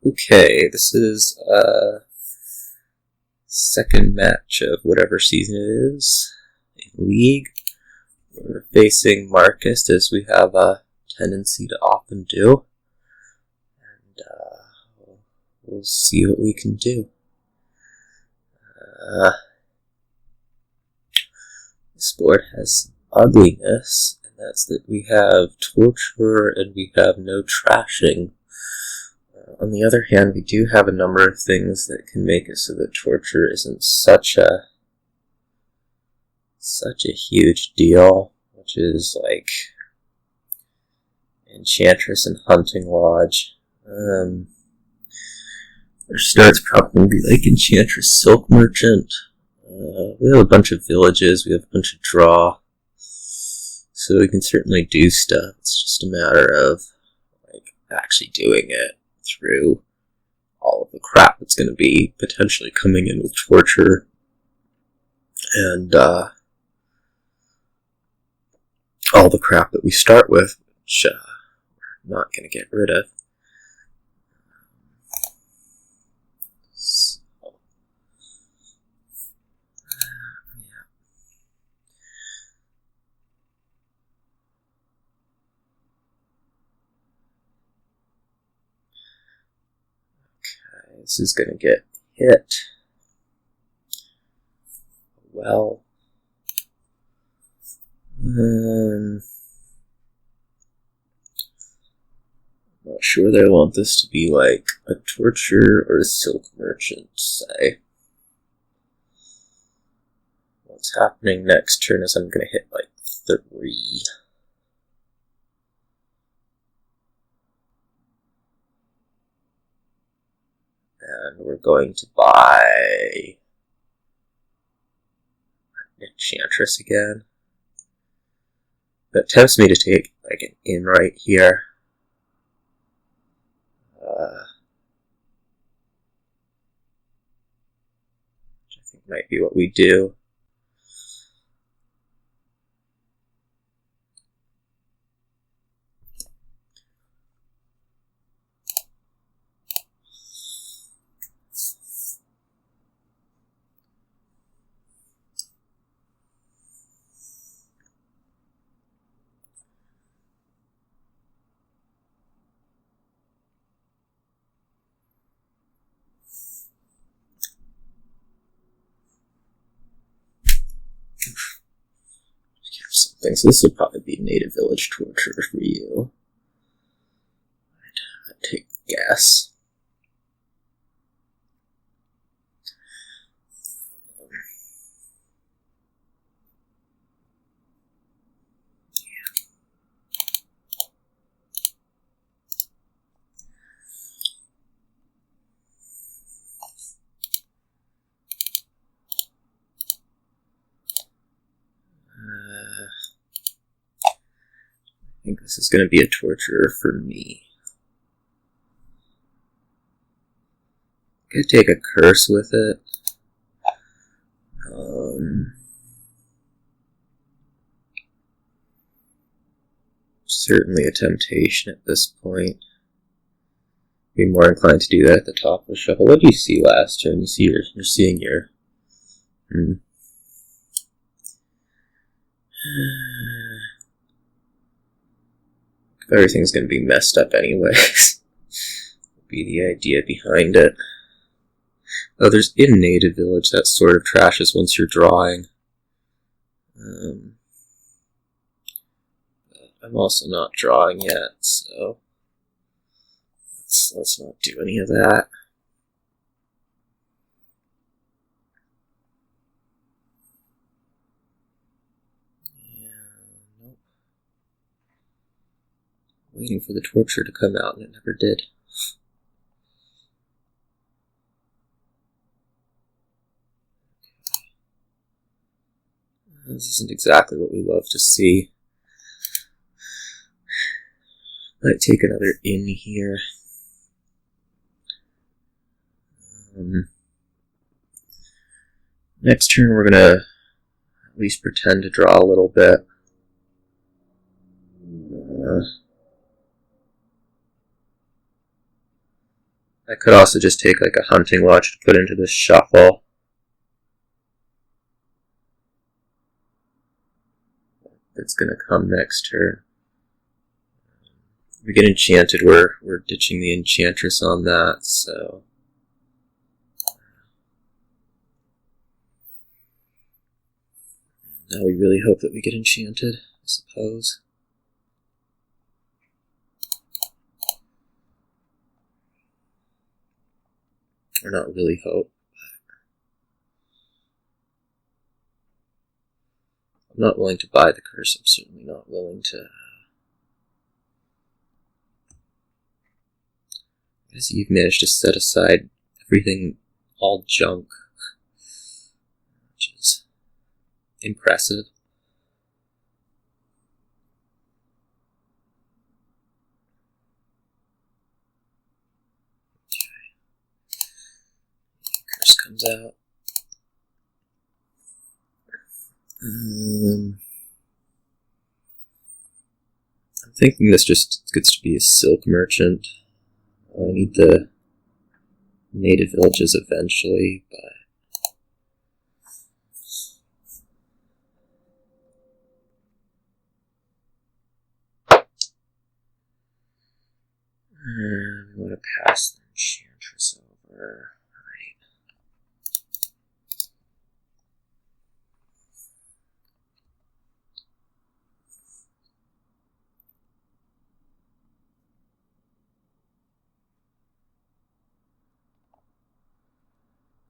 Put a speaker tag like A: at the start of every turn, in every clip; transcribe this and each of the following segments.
A: Okay, this is second match of whatever season it is in League. We're facing Marcus, as we have a tendency to often do, and we'll see what we can do. This board has ugliness, and that's that we have torture and we have no trashing. On the other hand, we do have a number of things that can make it so that torture isn't such a huge deal, which is like Enchantress and Hunting Lodge. Their starts probably be like Enchantress, Silk Merchant. We have a bunch of villages, we have a bunch of draw, so we can certainly do stuff. It's just a matter of like actually doing it through all of the crap that's going to be potentially coming in with torture, and all the crap that we start with, which we're not going to get rid of. So, yeah. Okay, this is going to get hit. Well. I'm not sure that I want this to be like a torture or a silk merchant, say. What's happening next turn is I'm going to hit like 3. And we're going to buy Enchantress again. That tempts me to take like an in right here. Which I think might be what we do. Something. So this would probably be native village torture for you. I'd take a guess. I think this is going to be a torture for me. I'm going to take a curse with it. Certainly a temptation at this point. Be more inclined to do that at the top of the shuffle. What do you see last turn? You see you're seeing your. Everything's going to be messed up anyways. Would be the idea behind it. Oh, there's in native village that sort of trashes once you're drawing. I'm also not drawing yet, so let's not do any of that. Nope. Waiting for the torture to come out, and it never did. This isn't exactly what we love to see. Might take another in here. Next turn we're going to at least pretend to draw a little bit. I could also just take like a hunting lodge to put into the shuffle. That's going to come next turn. We get enchanted, we're ditching the enchantress on that, so now we really hope that we get enchanted, I suppose. Or not really hope. I'm not willing to buy the curse. I'm certainly not willing to. As you've managed to set aside everything, all junk, which is impressive. Okay. Curse comes out. I'm thinking this just gets to be a silk merchant. I need the native villages eventually, but we want to pass the enchantress over.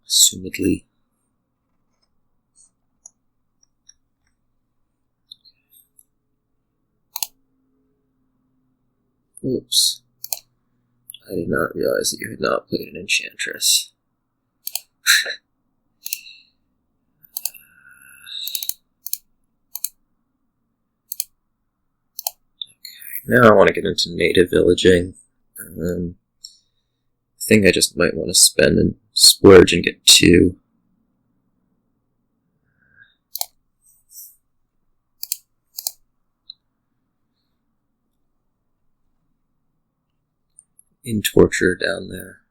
A: Assumedly. Oops. I did not realize that you had not played an enchantress. Okay, now I want to get into native villaging. I think I just might want to spend and splurge and get 2. In torture down there.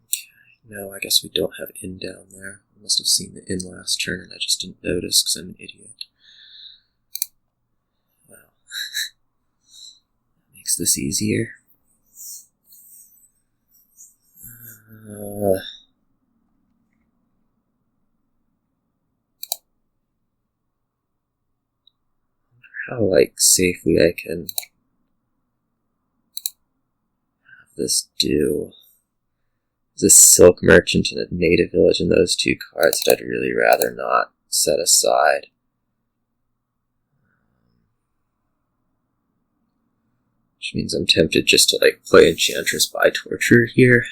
A: Okay, no, I guess we don't have in down there. I must have seen the in last turn and I just didn't notice because I'm an idiot. Wow. That makes this easier. How safely I can have this do. There's a silk merchant and a native village and those 2 cards that I'd really rather not set aside. Which means I'm tempted just to play enchantress by torture here.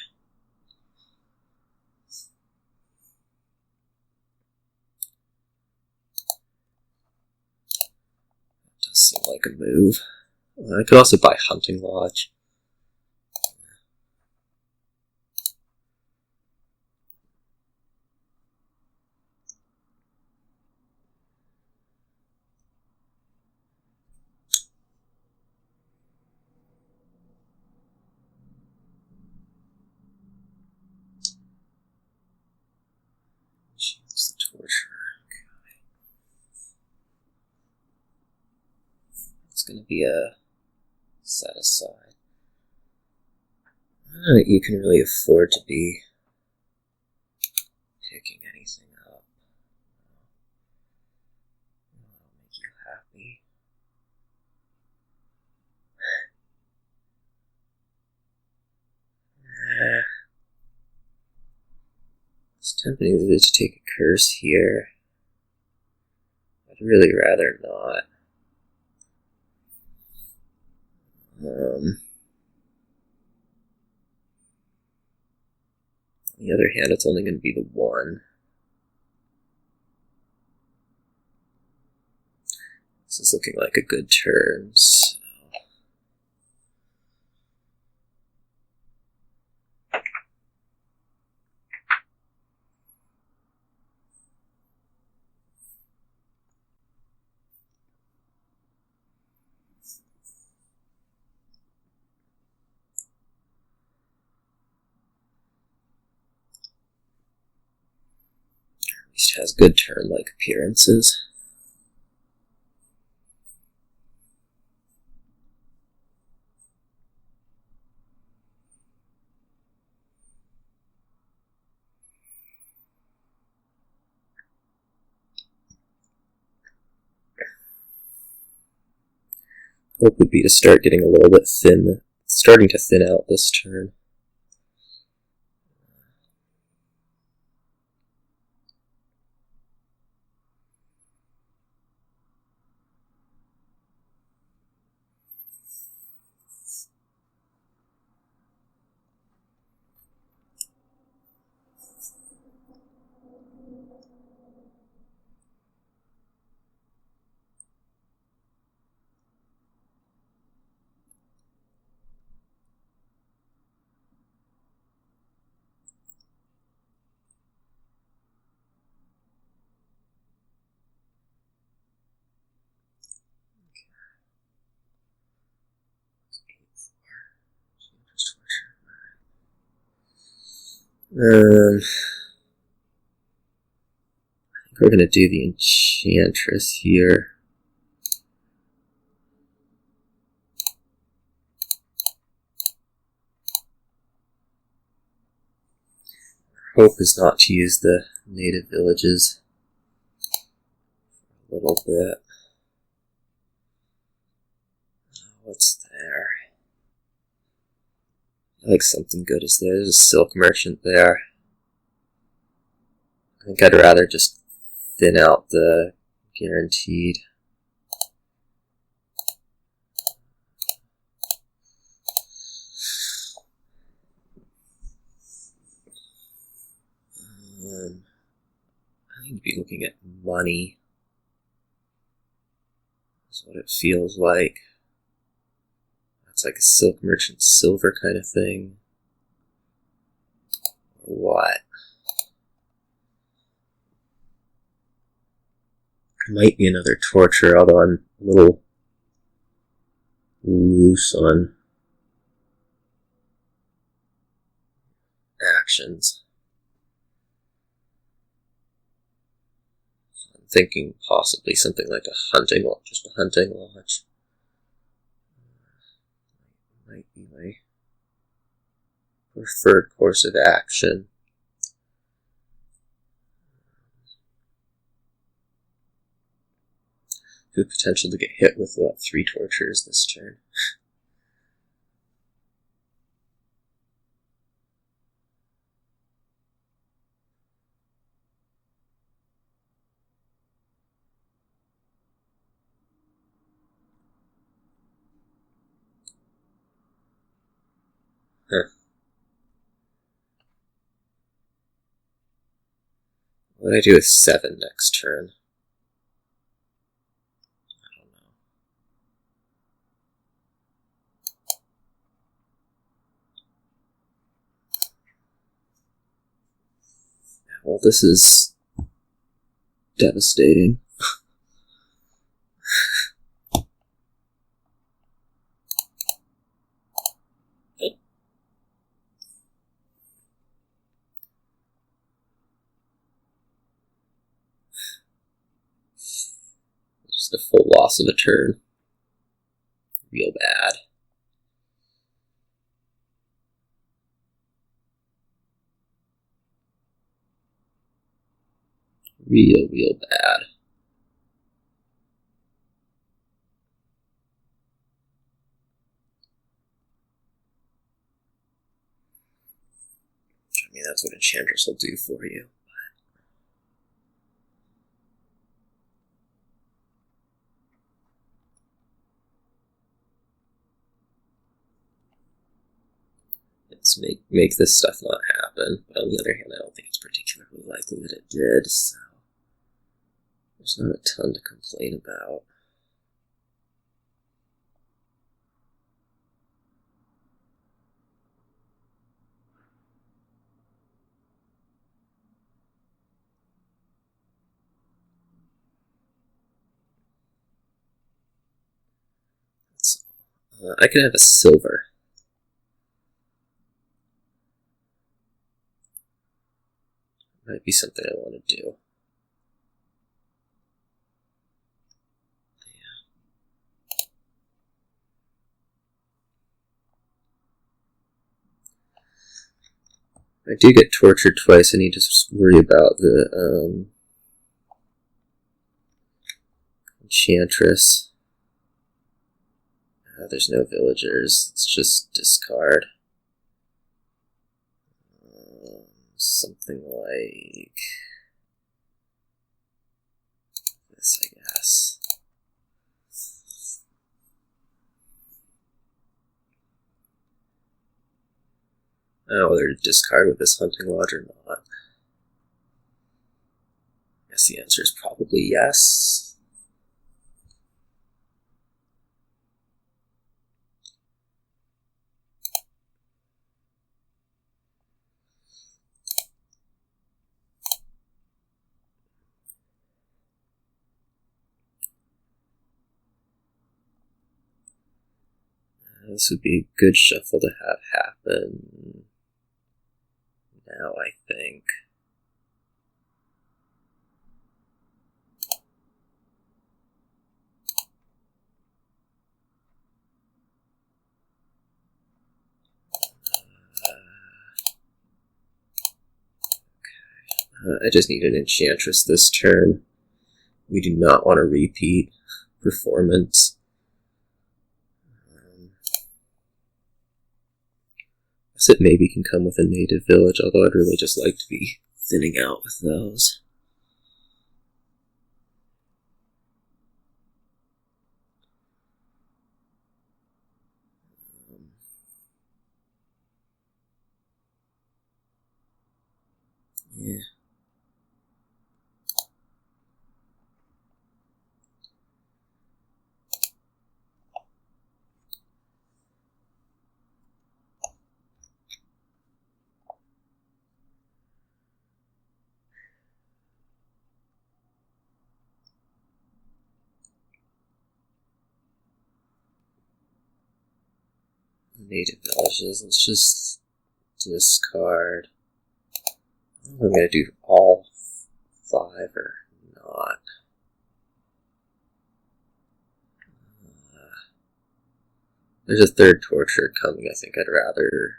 A: Seem like a move. I could also buy Hunting Lodge. Choose the torture. It's going to be a set aside. I don't know that you can really afford to be picking anything up. That'll make you happy. It's tempting to take a curse here. I'd really rather not. On the other hand, it's only going to be the 1. This is looking like a good turn, so. least has good turn-like appearances. Hope would be to start getting a little bit thin, starting to thin out this turn. I think we're going to do the Enchantress here. Our hope is not to use the native villages a little bit. What's there? I like something good is there. There's a silk merchant there. I think I'd rather just thin out the guaranteed. I need to be looking at money. That's what it feels like. It's like a silk merchant silver kind of thing. Or what? Might be another torture, although I'm a little loose on actions. So I'm thinking possibly something like a hunting lodge, just a hunting lodge. Might be my preferred course of action. Good potential to get hit with, 3 tortures this turn. What do I do with 7 next turn? I don't know. Well, this is devastating. Just a full loss of a turn. Real bad. Real bad. I mean, that's what Enchantress will do for you. Let's make this stuff not happen. But on the other hand, I don't think it's particularly likely that it did, so there's not a ton to complain about. I could have a silver. Might be something I want to do. I do get tortured twice. I need to worry about the Enchantress. There's no villagers. It's just discard. Something like this, I guess. I don't know whether to discard with this hunting lodge or not. I guess the answer is probably yes. This would be a good shuffle to have happen now, I think. I just need an Enchantress this turn. We do not want a repeat performance. It maybe can come with a native village, although I'd really just like to be thinning out with those. Yeah. Native villages, let's just discard. I don't know if I'm going to do all 5 or not. There's a third torture coming. I think I'd rather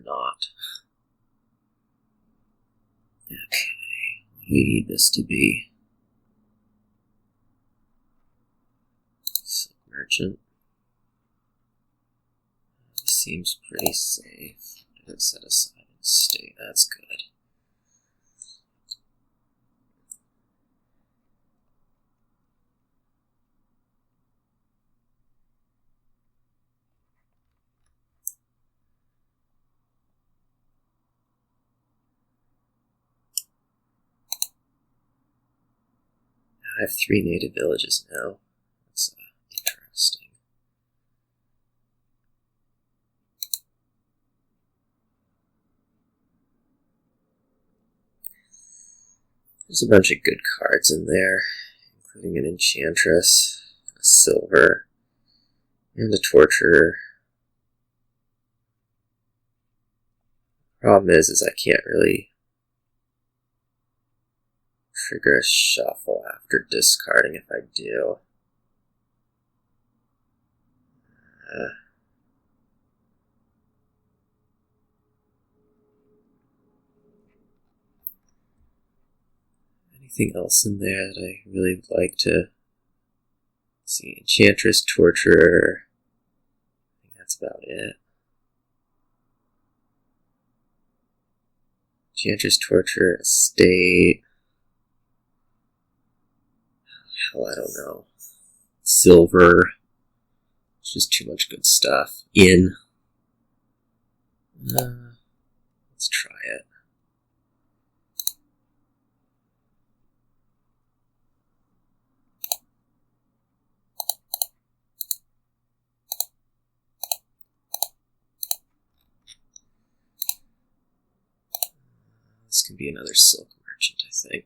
A: not. Okay, what do we need this to be? Silk Merchant. This seems pretty safe. Set aside and stay. That's good. I have 3 native villages now. That's interesting. There's a bunch of good cards in there, including an Enchantress, a Silver, and a Torturer. Problem is I can't really trigger a shuffle after discarding if I do. Anything else in there that I really would like to see? Enchantress, Torturer. I think that's about it. Enchantress, Torturer, Estate. Hell, I don't know. Silver. It's just too much good stuff. Let's try it. This can be another Silk Merchant, I think.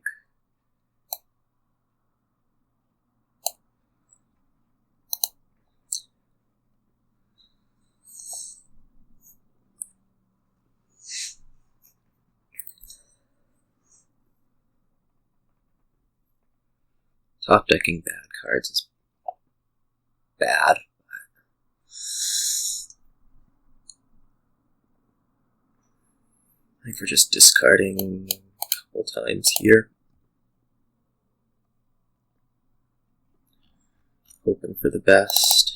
A: Top decking bad cards is bad. I think we're just discarding a couple times here. Hoping for the best.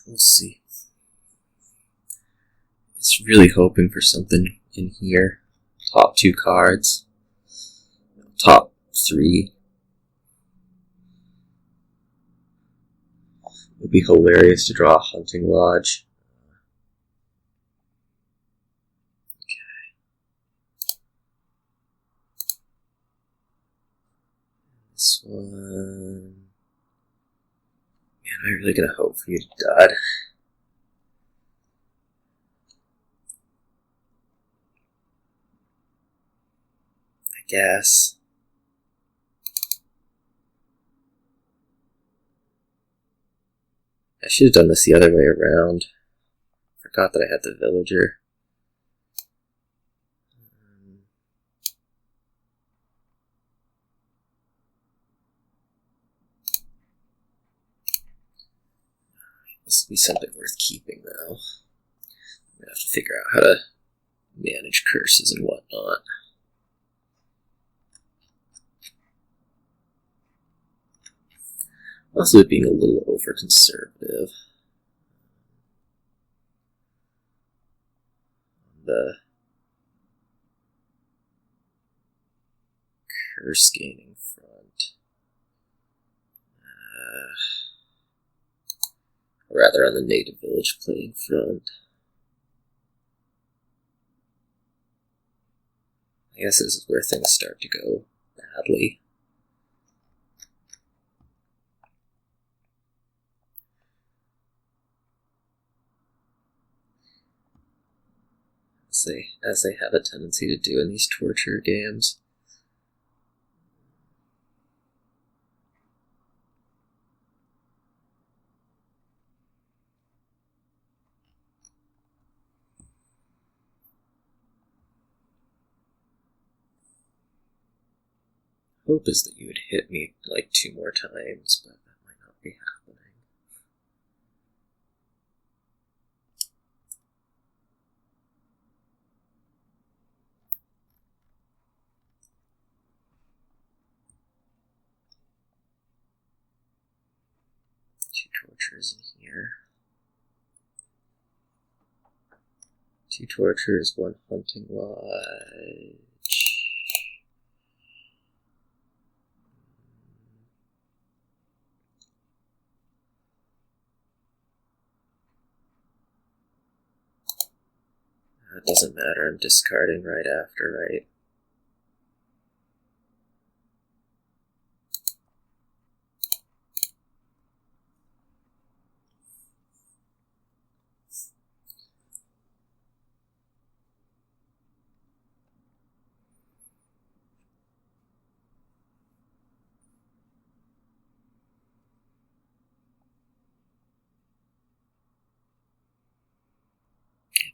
A: We'll see. It's really hoping for something in here. Top 2 cards. Top 3. It would be hilarious to draw a hunting lodge. Okay. This one. Man, am I really gonna hope for you to dud? I guess. I should have done this the other way around. Forgot that I had the villager. This will be something worth keeping now. I'm gonna have to figure out how to manage curses and whatnot. Also being a little over-conservative. The curse gaining front. Rather on the native village playing front. I guess this is where things start to go badly. As they have a tendency to do in these torture games. Hope is that you would hit me like 2 more times, but that might not be happening. Tortures in here. 2 tortures, 1 hunting lodge. It doesn't matter, I'm discarding right after, right?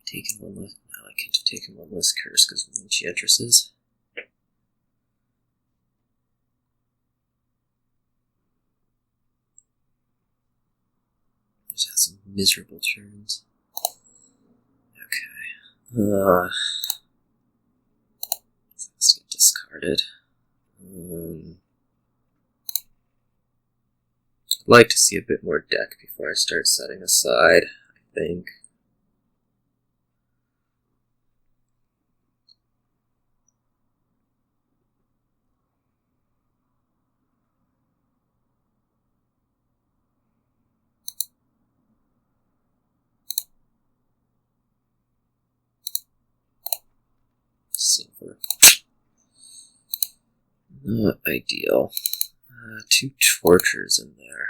A: Taken one less. No, I can't have taken one less curse because of the enchantresses. Just had some miserable turns. Okay. Let's get discarded. I'd like to see a bit more deck before I start setting aside, I think. Not ideal. 2 tortures in there.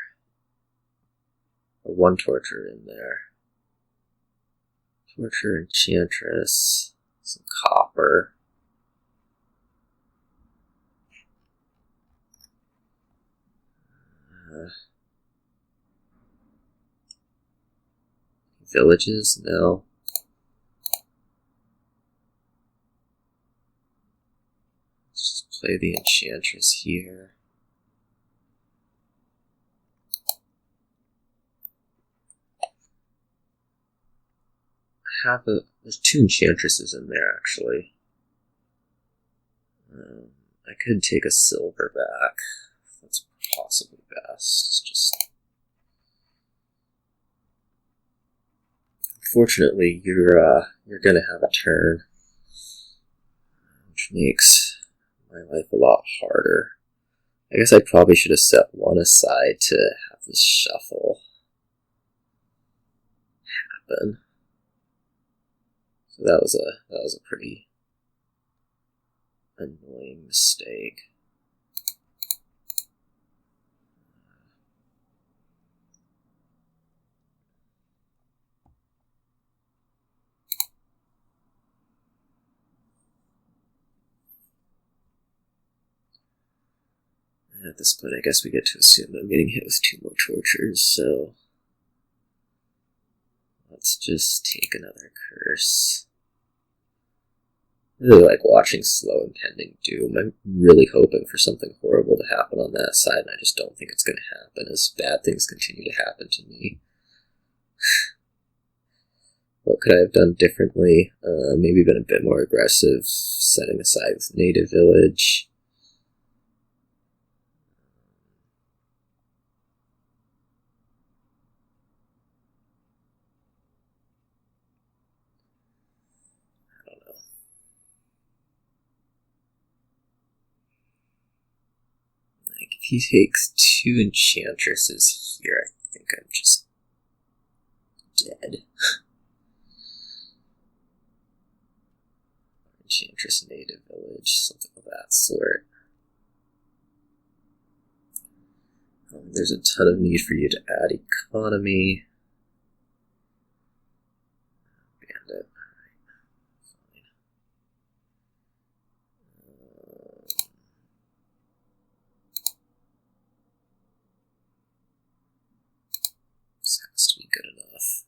A: Or 1 torture in there. Torture, enchantress, some copper. Villages? No. Let's just play the enchantress here. There's 2 enchantresses in there, actually. I could take a silver back. That's possibly best. Just unfortunately, you're gonna have a turn, which makes my life a lot harder. I guess I probably should have set 1 aside to have this shuffle happen. So that was a pretty annoying mistake. And at this point, I guess we get to assume I'm getting hit with 2 more tortures, so let's just take another curse. I really like watching slow impending doom. I'm really hoping for something horrible to happen on that side, and I just don't think it's going to happen as bad things continue to happen to me. What could I have done differently? Maybe been a bit more aggressive, setting aside with native village. I don't know. Like, if he takes 2 enchantresses here, I think I'm just dead. Enchantress native village, something of that sort. There's a ton of need for you to add economy. Bandit, alright, fine. This has to be good enough.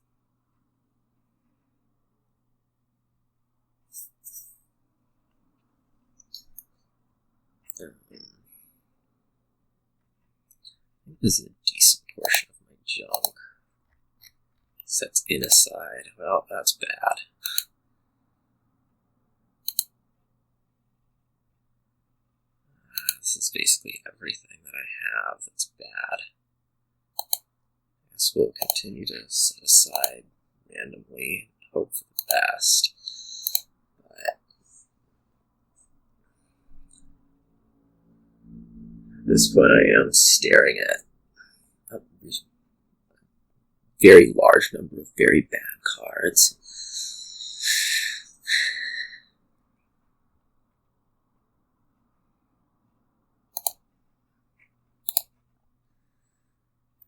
A: This is a decent portion of my junk. Sets in aside. Well, that's bad. This is basically everything that I have that's bad. I guess we'll continue to set aside randomly and hope for the best. But at this point, I am staring at a very large number of very bad cards.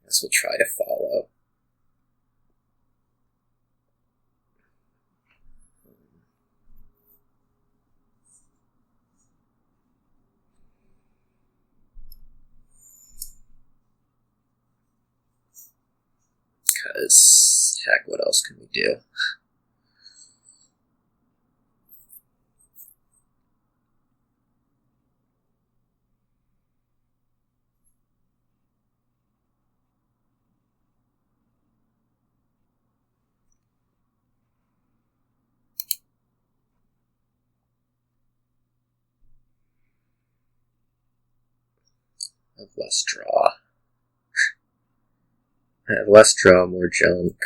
A: I guess we'll try to follow. Because, heck, what else can we do? I have less draw. I have less draw, more junk.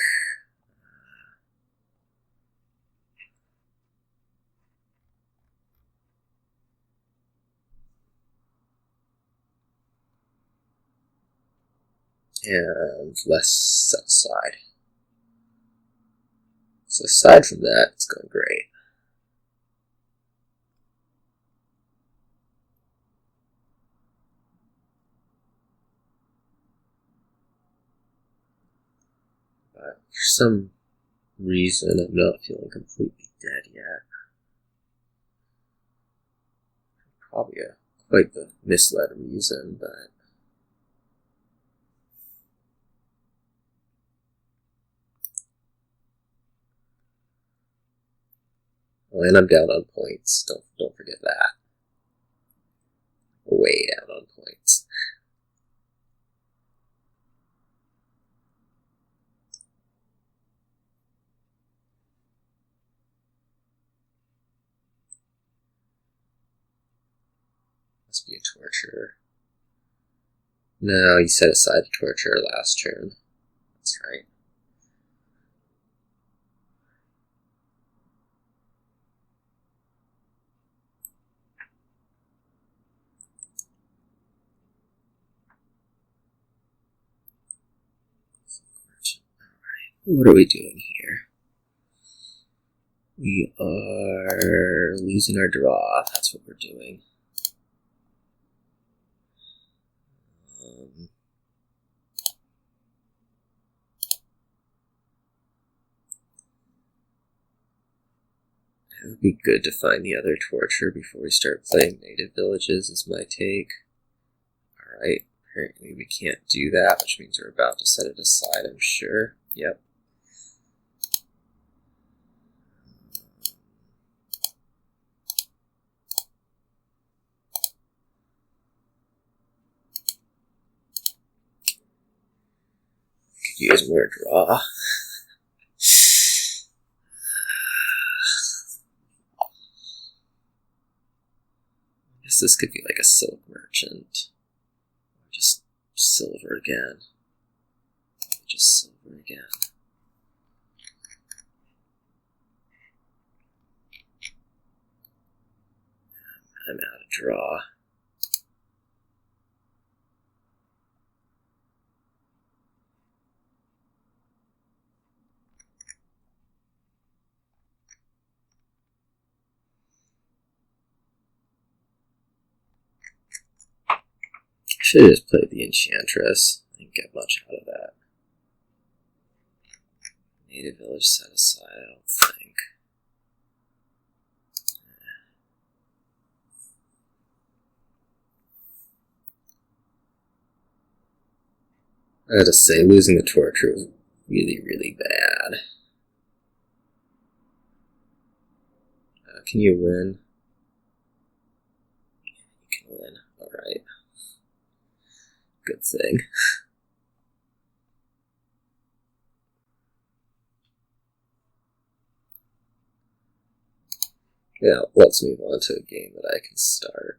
A: And less set aside. So aside from that, it's going great. But for some reason, I'm not feeling completely dead yet. Probably quite the misled reason, but and I'm down on points. Don't forget that. Way down on points. Must be a torture. No, you set aside a torture last turn. That's right. What are we doing here? We are losing our draw. That's what we're doing. It would be good to find the other torture before we start playing native villages, is my take. Alright, apparently we can't do that, which means we're about to set it aside, I'm sure. Yep. Could use more draw. I guess this could be like a silk merchant. Just silver again. Just silver again. I'm out of draw. Should have just played the Enchantress. I didn't get much out of that. Native village set aside, I don't think. I had to say, losing the torture was really, really bad. Can you win? You can win. Alright. Good thing. Yeah, let's move on to a game that I can start.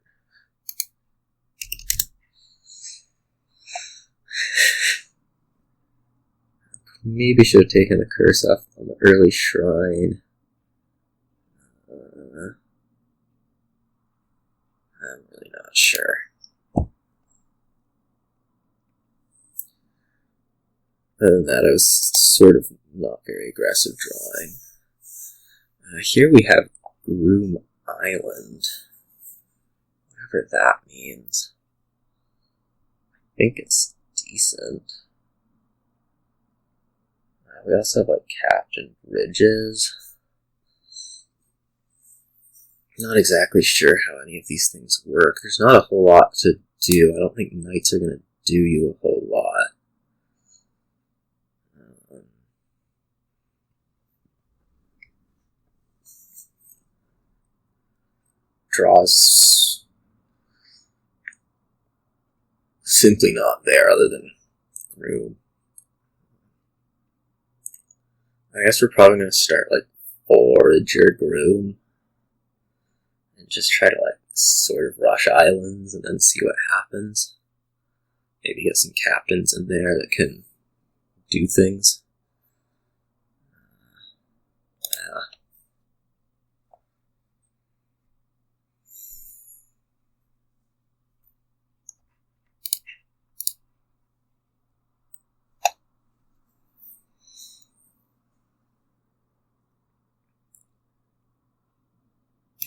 A: Maybe should have taken the curse off on the early shrine. I'm really not sure. Other than that, I was sort of not very aggressive drawing. Here we have Groom Island. Whatever that means. I think it's decent. We also have like Captain Bridges. Not exactly sure how any of these things work. There's not a whole lot to do. I don't think knights are going to do you a whole lot. Draws simply not there other than room. I guess we're probably going to start like Forager Groom and just try to like sort of rush islands and then see what happens. Maybe get some captains in there that can do things.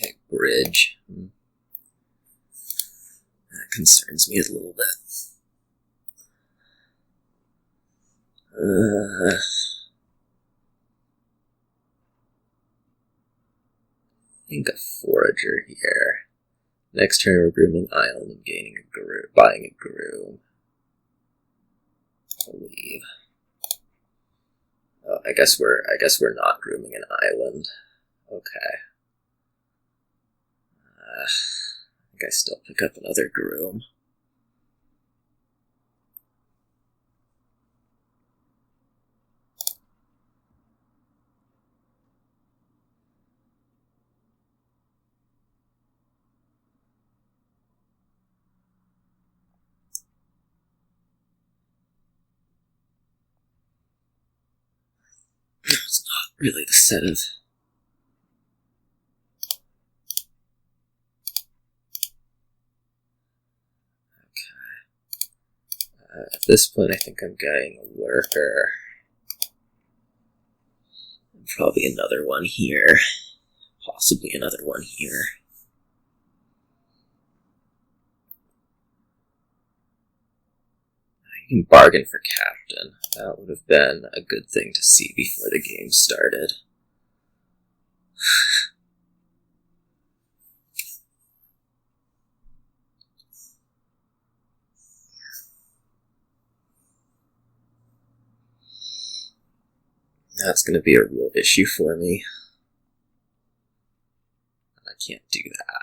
A: Okay, bridge. That concerns me a little bit. think a forager here. Next turn we're grooming island and gaining a groom, buying a groom. I believe. Oh, I guess we're not grooming an island. Okay. I think I still pick up another groom. It's not really the set of... At this point, I think I'm getting a lurker. And probably another one here. Possibly another one here. You can bargain for captain. That would have been a good thing to see before the game started. That's going to be a real issue for me. I can't do that.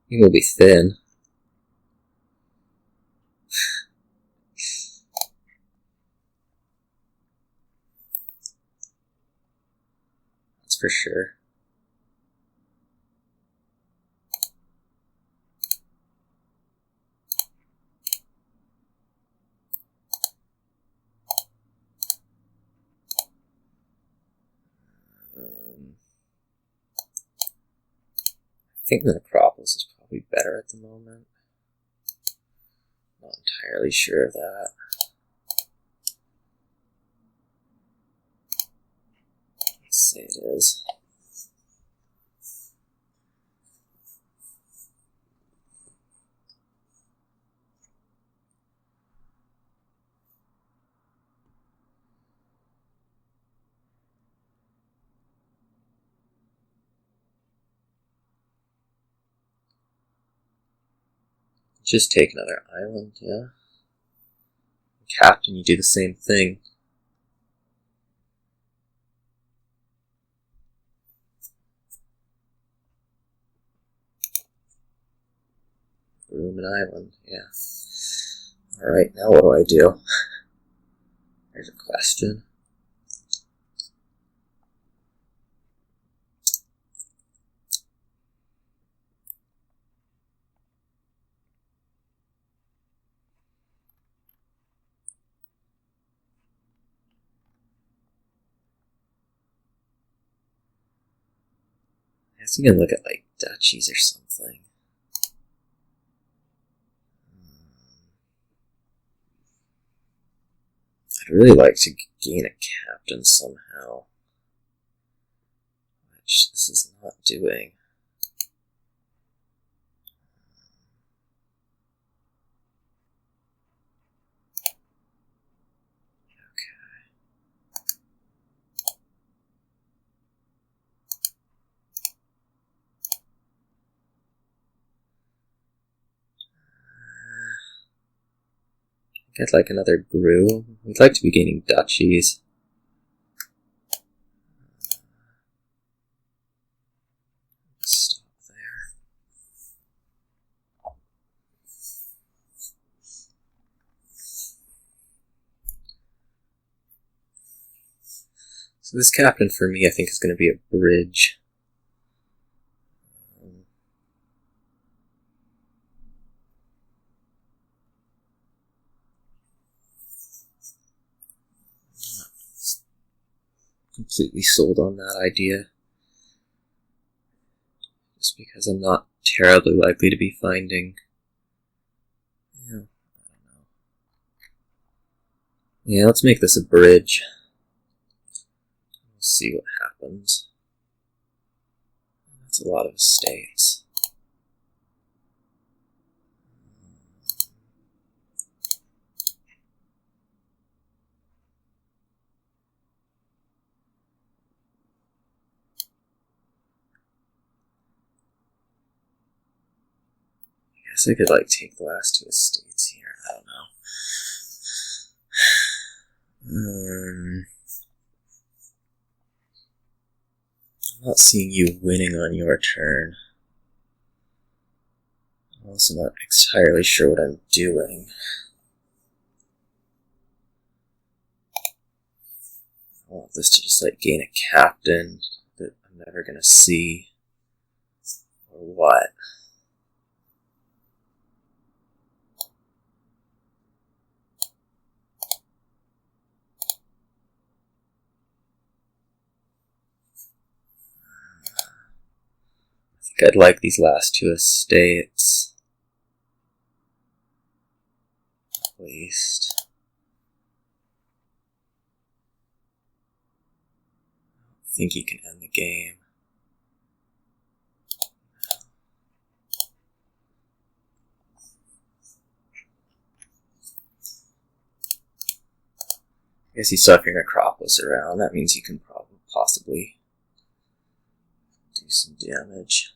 A: He will be thin. That's for sure. I think the necropolis is probably better at the moment. Not entirely sure of that. Let's say it is. Just take another island, yeah. Captain, you do the same thing. Groom an island, yeah. Alright, now what do I do? There's a question. I guess we can look at, like, duchies or something. I'd really like to gain a captain somehow, which this is not doing. Get like another groom. We'd like to be gaining duchies. Stop there. So this captain for me, I think, is going to be a bridge. Completely sold on that idea. Just because I'm not terribly likely to be finding... Yeah, I don't know. Yeah, let's make this a bridge. We'll see what happens. That's a lot of estates. I guess I could like take the last 2 estates here. I don't know. I'm not seeing you winning on your turn. I'm also not entirely sure what I'm doing. I want this to just like gain a captain that I'm never gonna see. Or what? I think I'd like these last 2 estates. At least. I think you can end the game. I guess you still have your Necropolis around. That means you can probably possibly do some damage.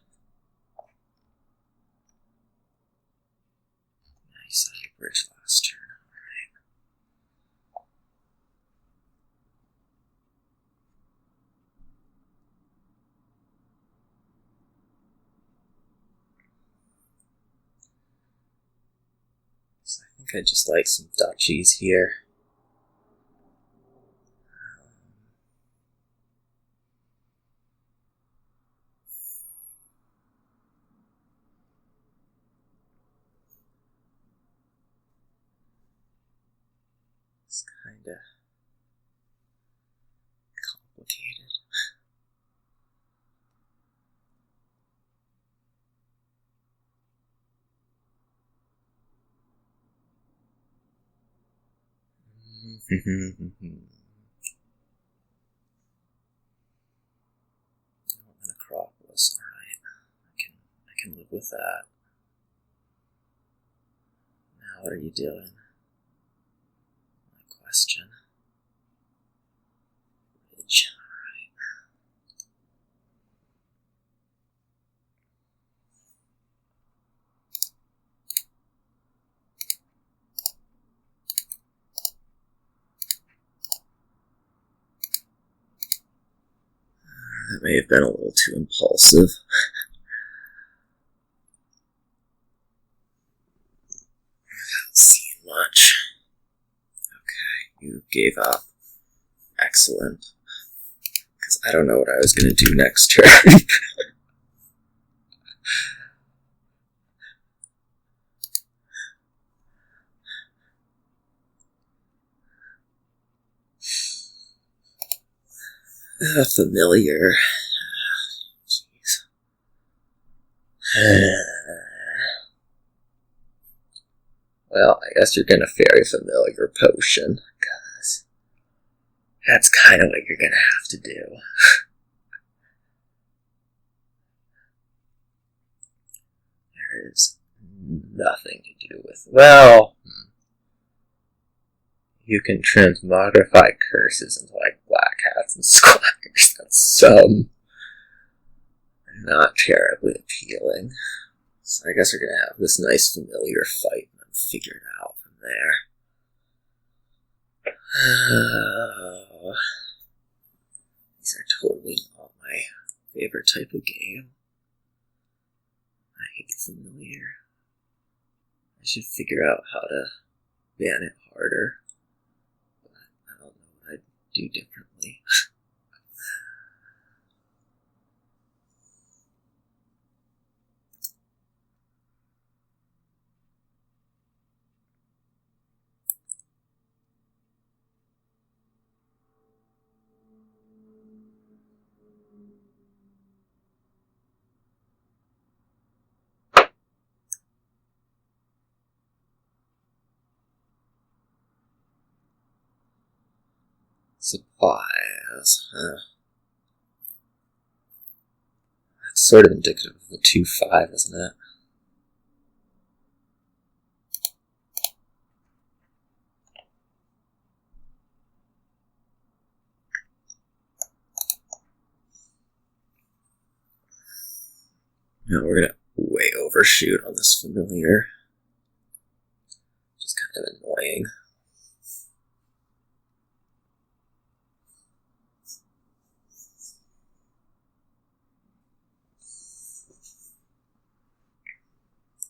A: Nice, I had a bridge last turn. So I think I just like some duchies here. It's kinda complicated. An Acropolis, alright. I can live with that. Now what are you doing? My question. Bridge, alright. That may have been a little too impulsive. Not seeing much. Okay, you gave up. Excellent. Because I don't know what I was going to do next turn. Familiar. Jeez. Well, I guess you're gonna fairy familiar potion, because that's kind of what you're gonna have to do. There is nothing to do with. Well, you can transmogrify curses into like black hats and squires. That's not terribly appealing. So I guess we're gonna have this nice familiar fight and then figure it out from there. These are totally not my favorite type of game. I hate familiar. I should figure out how to ban it harder. But I don't know what I'd do differently. Supplies. That's sort of indicative of the 2-5, isn't it? Now we're going to way overshoot on this familiar. Which is kind of annoying.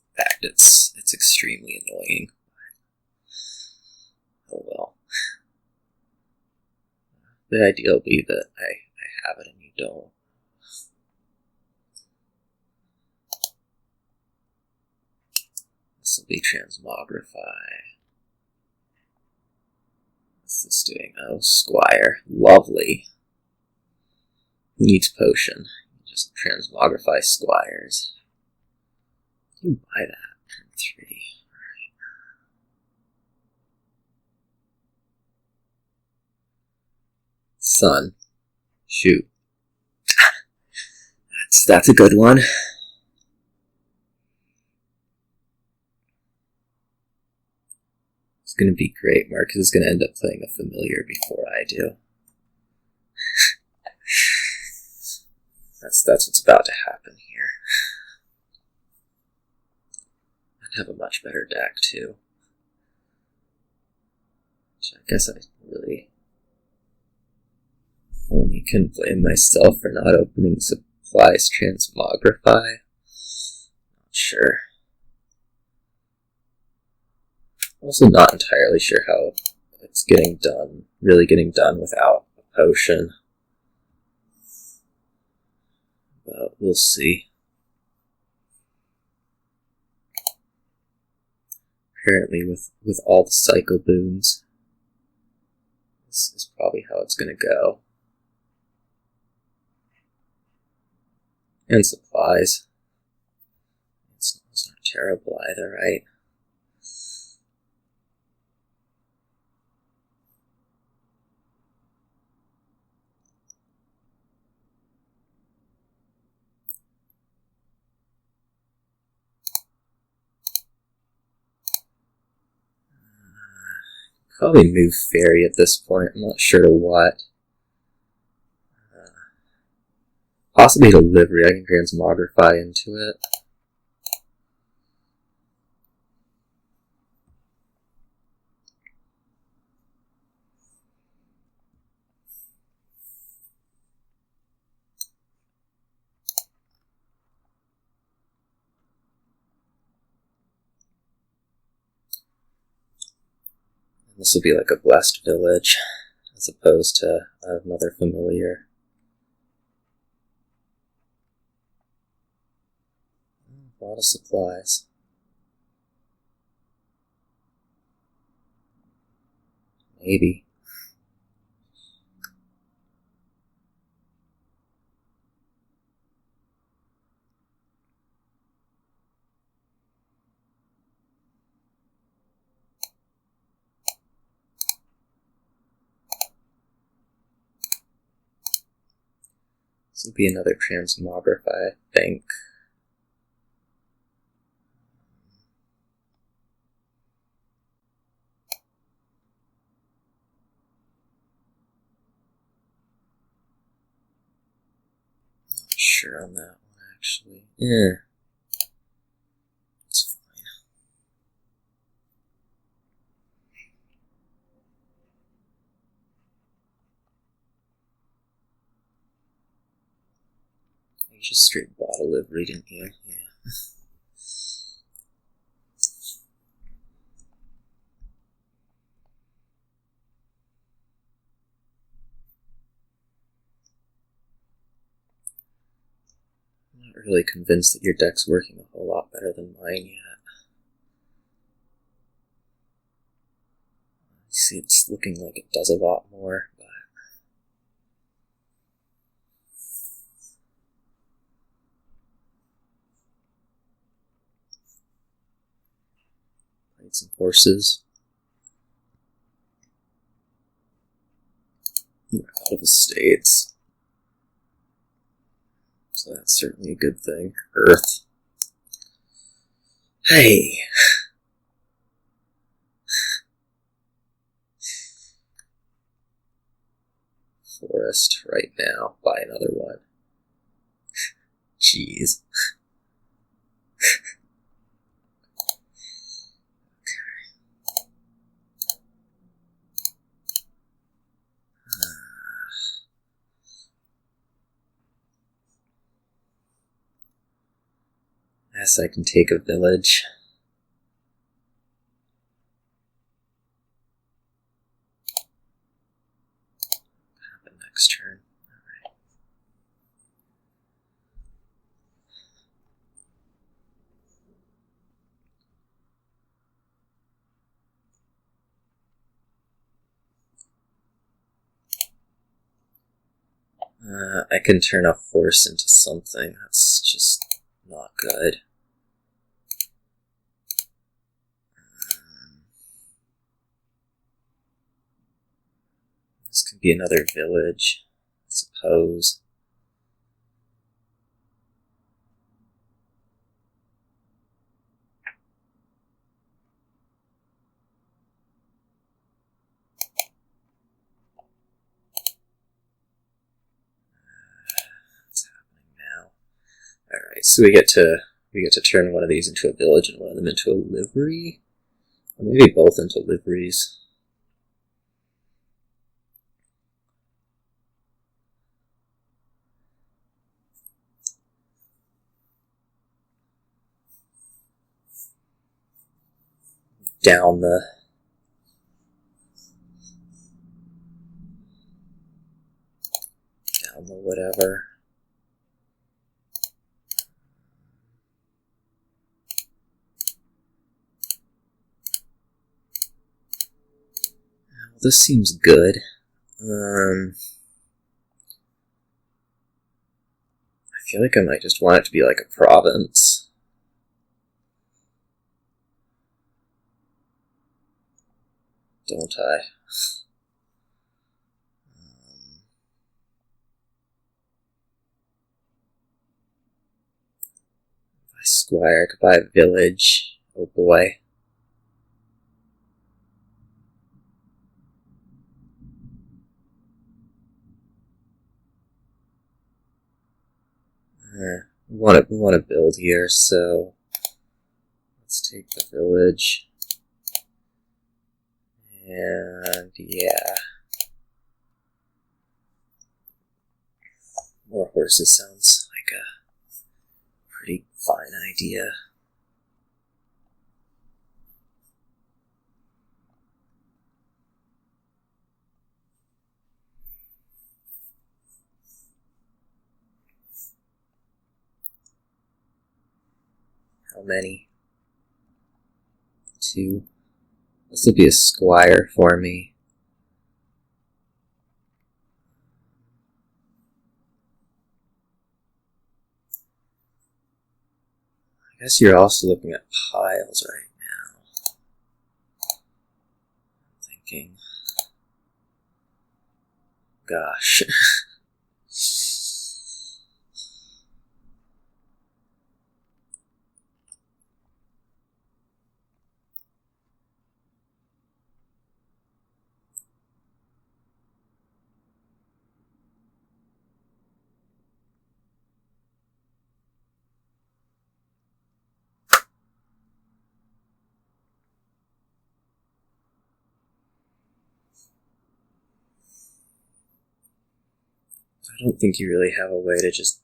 A: In fact, it's extremely annoying. Oh well. The idea will be that I have it and you don't. This will be transmogrify. What's this doing? Oh, Squire. Lovely. Who needs potion? Just transmogrify Squires. You buy that. Turn 3. Alright. Sun. Shoot. That's a good one. It's going to be great. Marcus is going to end up playing a familiar before I do. That's what's about to happen here. I'd have a much better deck too. Which I guess I really only can blame myself for not opening supplies transmogrify. Not sure. Also not entirely sure how it's really getting done without a potion. But we'll see. Apparently with all the cycle boons, this is probably how it's going to go. And supplies. It's not terrible either, right? Probably move fairy at this point. I'm not sure to what. Possibly to livery. I can transmogrify into it. This will be like a blessed village, as opposed to another familiar. A lot of supplies. Maybe. This will be another transmogrify, I think. Not sure on that one, actually. Yeah. It's fine. You just straight bought a livery, didn't you? Yeah. I'm not really convinced that your deck's working a whole lot better than mine yet. You see, it's looking like it does a lot more, but played some horses. States. So that's certainly a good thing. Earth. Hey! Forest right now. Buy another one. Jeez. Yes, I can take a village. Happen next turn. I can turn a horse into something. That's just not good. This could be another village, I suppose. What's happening now? Alright, so we get to turn one of these into a village and one of them into a livery? Or maybe both into liveries. Down the whatever. Well, this seems good. I feel like I might just want it to be like a province. Don't I? If I squire, I could buy a village. Oh boy. We want to build here, so let's take the village. And yeah. More horses sounds like a pretty fine idea. How many? 2. This would be a squire for me. I guess you're also looking at piles right now. I'm thinking, gosh. I don't think you really have a way to just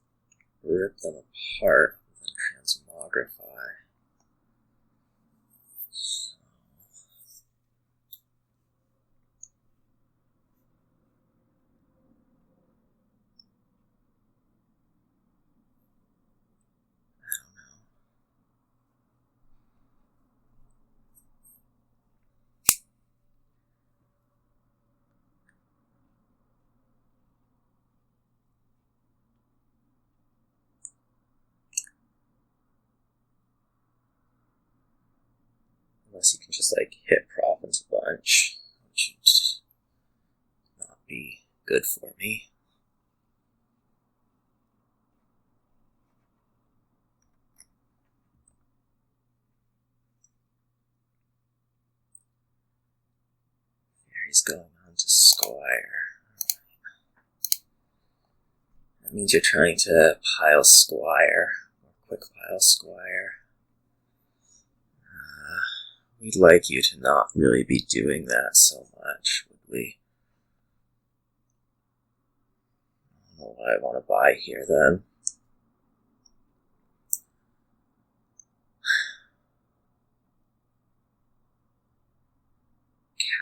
A: rip them apart and transmogrify. So. I don't know. Unless you can just like hit province a bunch, which would not be good for me. That means you're trying to pile squire, or quick pile squire. We'd like you to not really be doing that so much, would we? I don't know what I want to buy here then.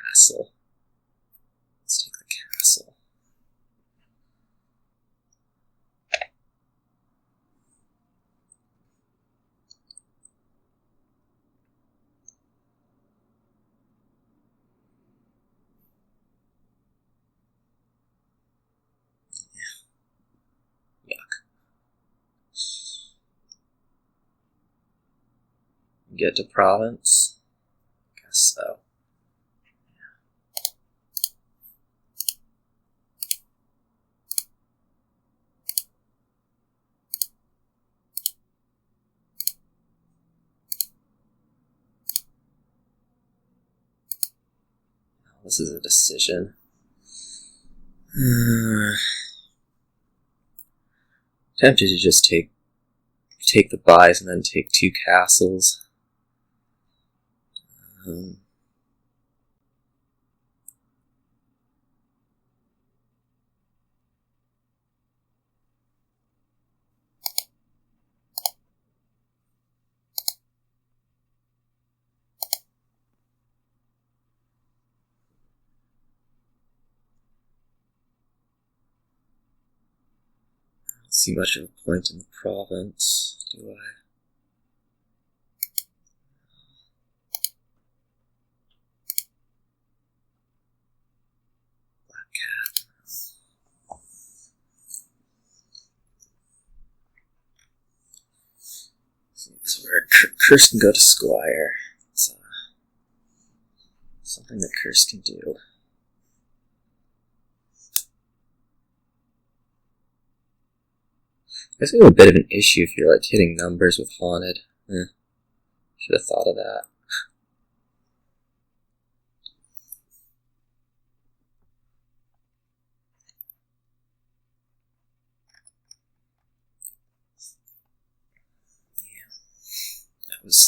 A: Castle. Let's take the castle. Get to province? Guess so. This is a decision. Tempted to just take the buys and then take 2 castles. I don't see much of a point in the province, do I? This is where Curse can go to Squire. It's something that Curse can do. I guess we have a bit of an issue if you're like hitting numbers with Haunted. Should have thought of that.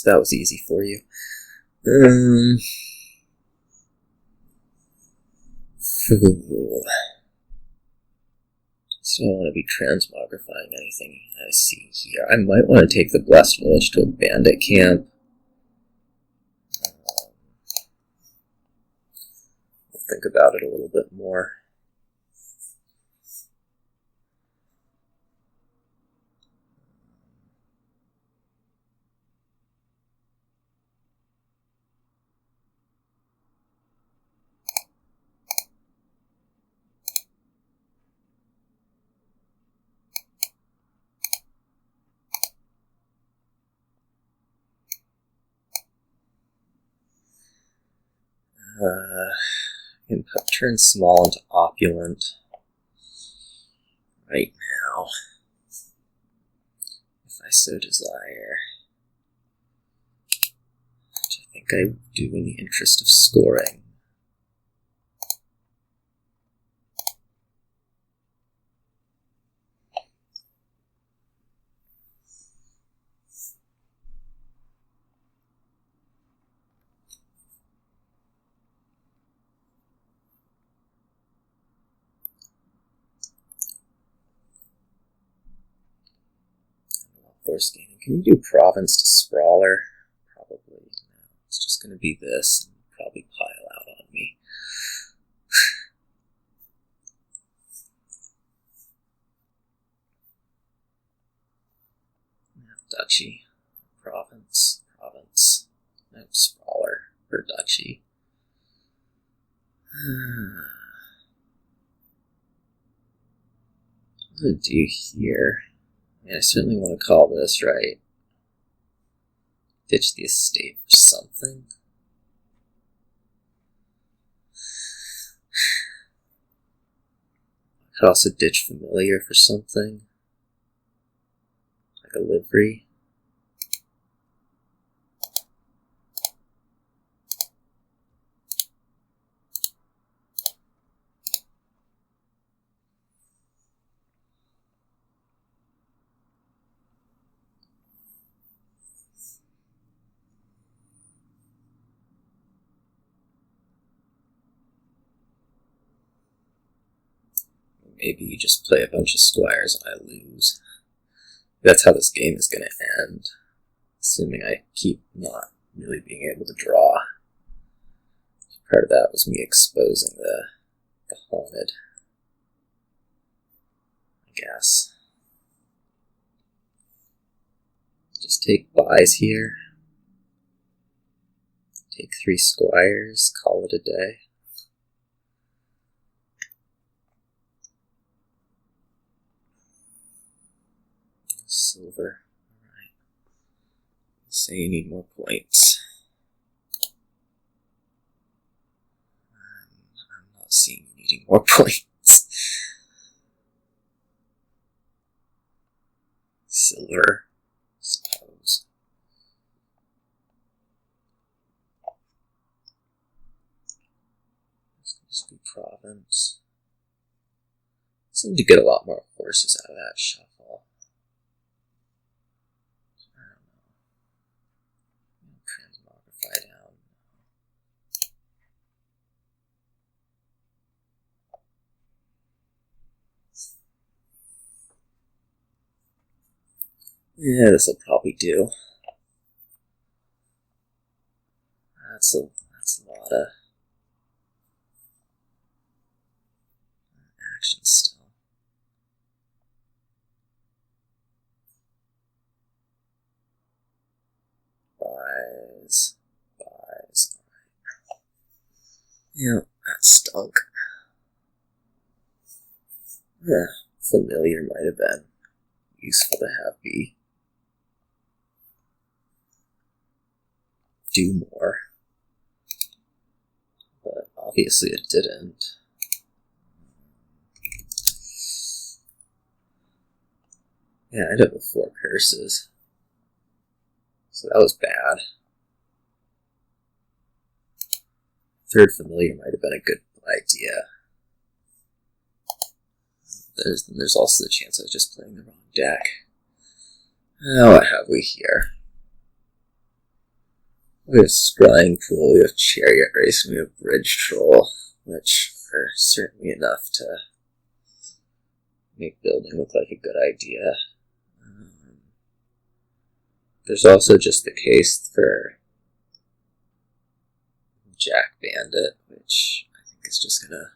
A: That was easy for you. So I don't want to be transmogrifying anything I see here. I might want to take the Blessed Village to a bandit camp. We'll think about it a little bit more. I can turn small into opulent right now, if I so desire. Which I think I do in the interest of scoring. Force gaming. Can you do province to sprawler? Probably no. It's just going to be this and probably pile out on me. Duchy, province, no sprawler or duchy. What do I do here? I certainly want to call this, right? Ditch the estate for something. I could also ditch familiar for something. Like a livery. maybe you just play a bunch of squires and I lose. That's how this game is going to end, assuming I keep not really being able to draw. Part of that was me exposing the haunted, I guess. Just take buys here. Take 3 squires, call it a day. Silver. Alright. Say you need more points. I'm not seeing you needing more points. Silver, I suppose. This could be province. Seem to get a lot more horses out of that shuffle. I don't know. Transmogrify down. Yeah, this will probably do. That's a lot of action still. Buys. Alright. Yeah, that stunk. Yeah, familiar might have been useful to have be. Do more. But obviously it didn't. Yeah, I ended up with 4 curses. So that was bad. 3rd familiar might have been a good idea. There's also the chance I was just playing the wrong deck. Now what have we here? We have Scrying Pool, we have Chariot Race, and we have Bridge Troll, which are certainly enough to make building look like a good idea. There's also just the case for Jack Bandit, which I think is just gonna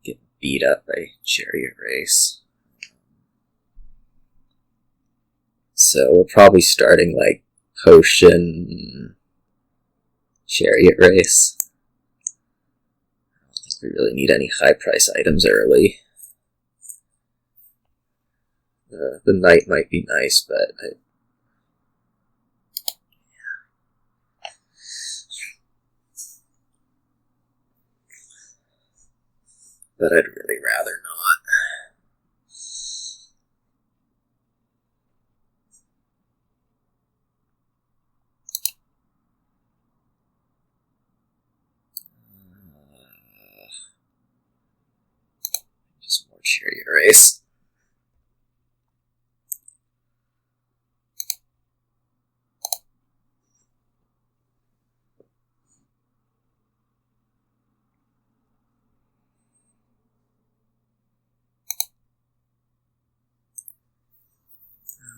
A: get beat up by Chariot Race. So we're probably starting like Potion, Chariot Race. I don't think we really need any high price items early. The Knight might be nice, but I'd really rather not. Just more Chariot Race.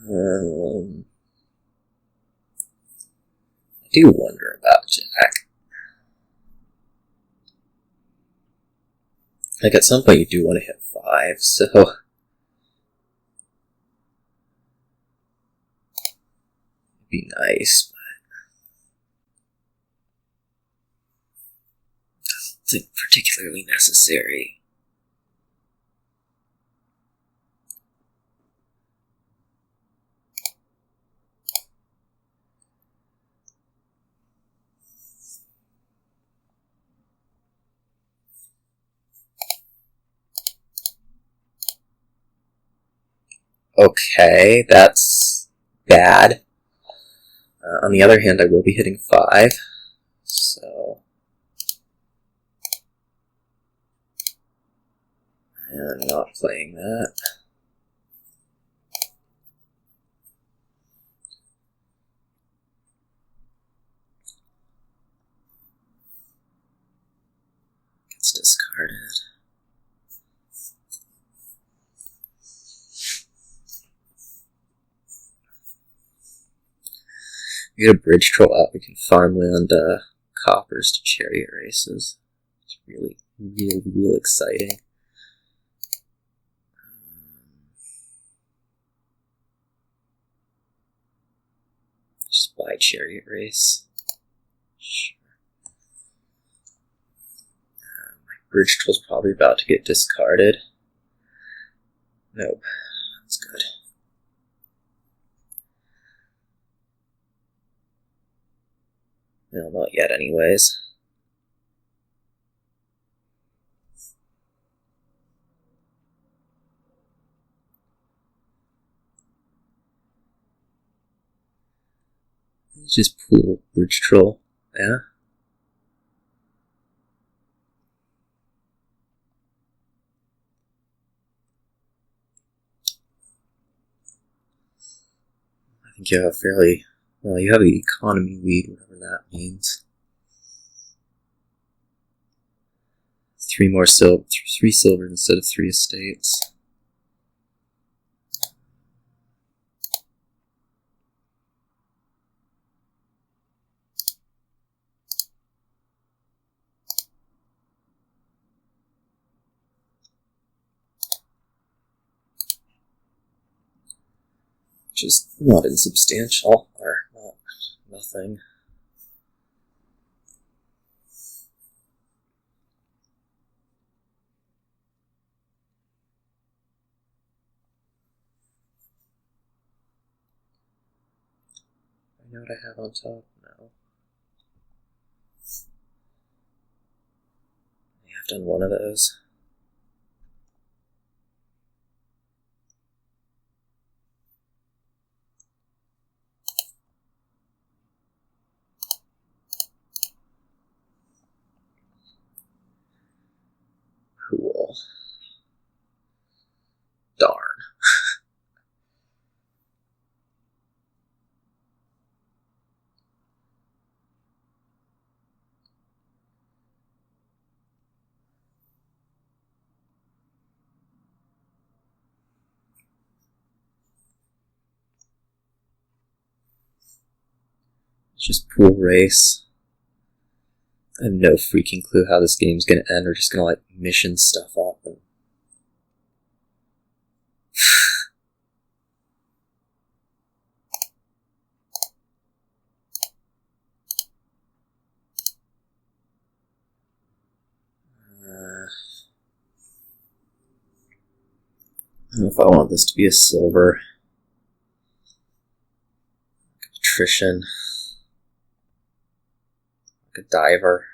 A: I do wonder about Jack. Like, at some point you do want to hit 5, so it'd be nice, but I don't think particularly necessary. Okay, that's bad. On the other hand, I will be hitting 5, so I'm not playing that. Gets discarded. We get a bridge troll out, we can farmland coppers to chariot races. It's really, real exciting. Just buy chariot race. Sure. My bridge troll's probably about to get discarded. Nope, that's good. No, not yet anyways. Just pool bridge troll, yeah. I think you have a fairly, well, you have the economy weed, whatever that means. 3 silver instead of 3 estates. Just not insubstantial, or not nothing. I know what I have on top now. I have done one of those. Cool. Darn. It's just pool race. I have no freaking clue how this game's gonna end. We're just gonna like mission stuff up and I don't know if I want this to be a silver. Like a patrician. Like a diver.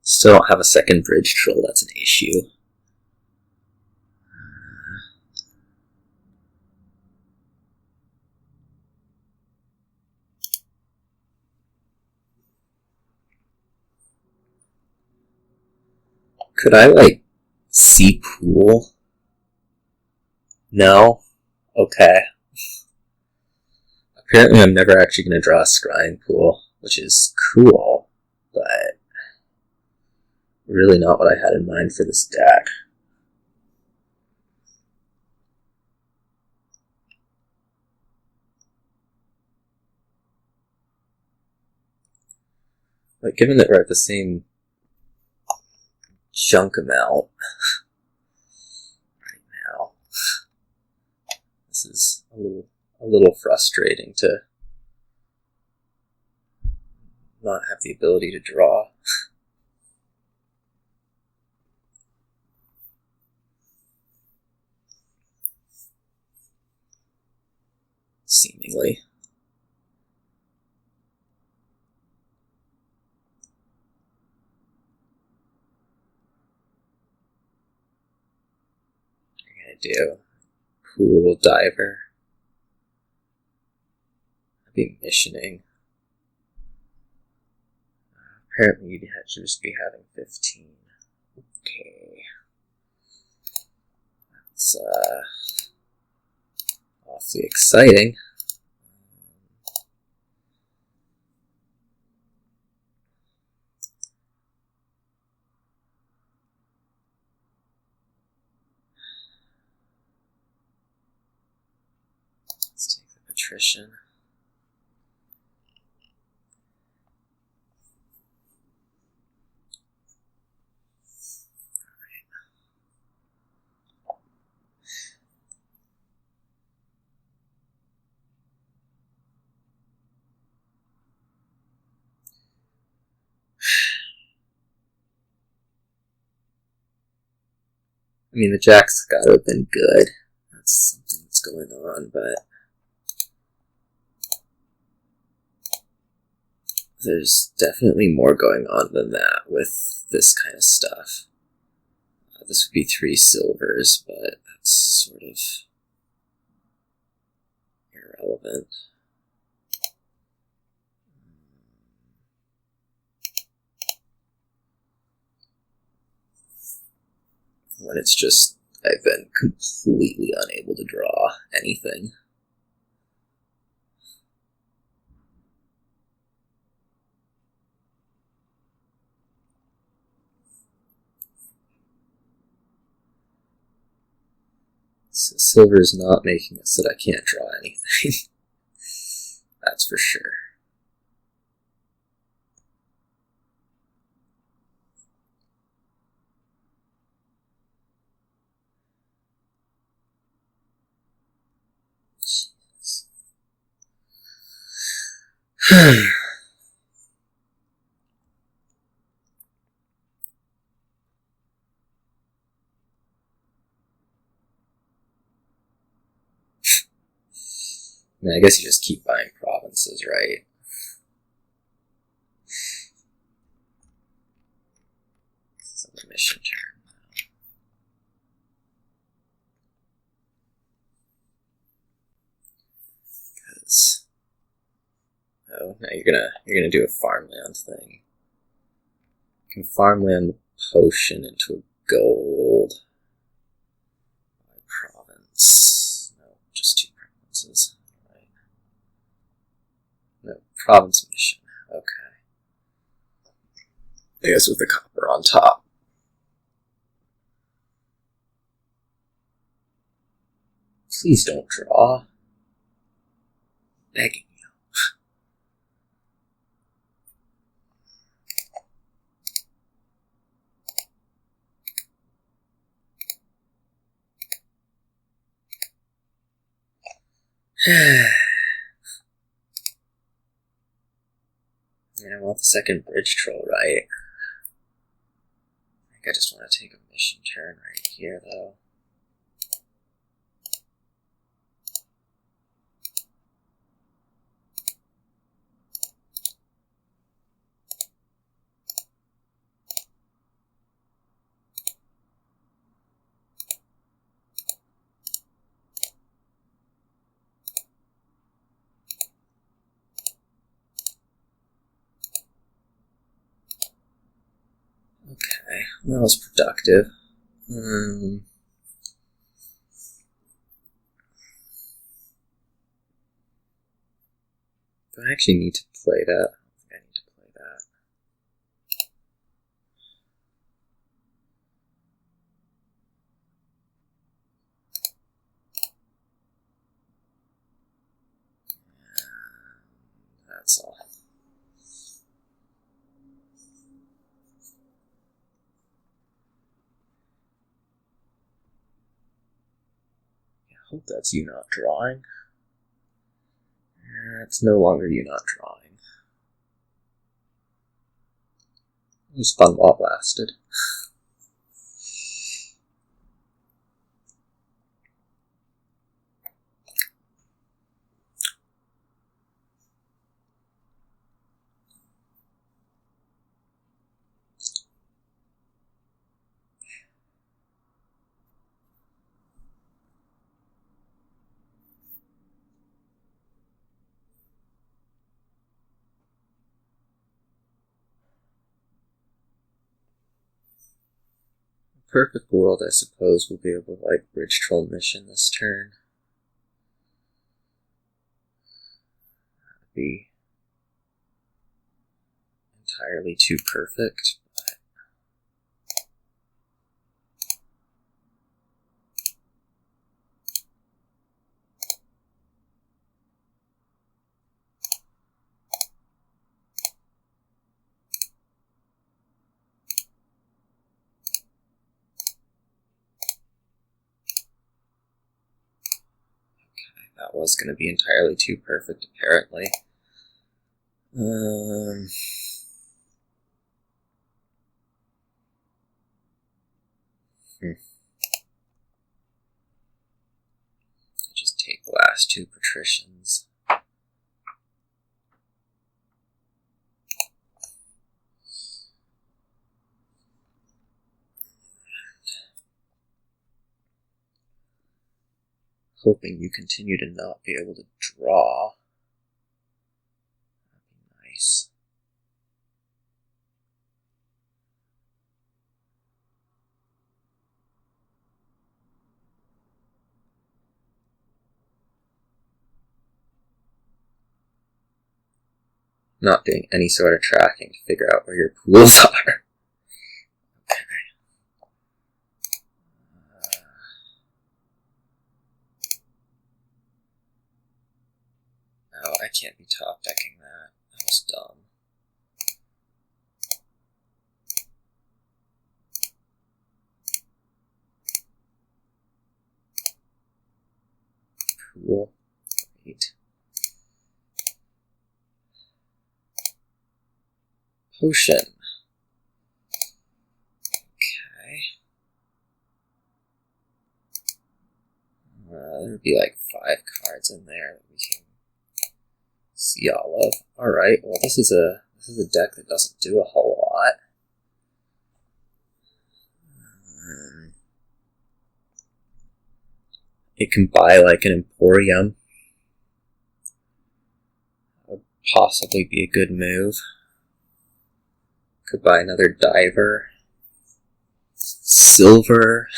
A: Still don't have a second bridge troll, that's an issue. Could I, like, see pool? No? Okay. Apparently I'm never actually going to draw a scrying pool, which is cool, but really not what I had in mind for this deck. Like, given that we're at the same chunk amount right now, this is a little frustrating to not have the ability to draw. Seemingly. Do pool diver. I'd be missioning. Apparently you'd just be having 15. Okay. That's awfully exciting. attrition. I mean, the jack's gotta have been good. That's something that's going on, but there's definitely more going on than that with this kind of stuff. This would be 3 silvers, but that's sort of irrelevant. When it's just, I've been completely unable to draw anything. So silver is not making it so that I can't draw anything. That's for sure. I mean, I guess you just keep buying provinces, right? This is a mission turn now. Because oh, now you're gonna do a farmland thing. You can farmland the potion into a gold by province. No, just 2 provinces. Right. No, province mission. Okay. I guess with the copper on top. Please don't draw. Begging you. I want the second bridge troll, right? I think I just want to take a mission turn right here, though. Okay, that was productive. Do I actually need to play that? I think I need to play that. That's all. I hope that's you not drawing. It's no longer you not drawing. It was fun while it lasted. Perfect world, I suppose, we'll be able to, like, bridge troll mission this turn. That would be entirely too perfect. That was going to be entirely too perfect, apparently. Just take the last two patricians. Hoping you continue to not be able to draw. That'd be nice. Not doing any sort of tracking to figure out where your pools are. Okay. No, I can't be top decking that. That was dumb. Cool. Great. Potion. Okay. There'd be like 5 cards in there that we can see all of. Alright, well this is a deck that doesn't do a whole lot. It can buy like an Emporium. That would possibly be a good move. Could buy another Diver. Silver.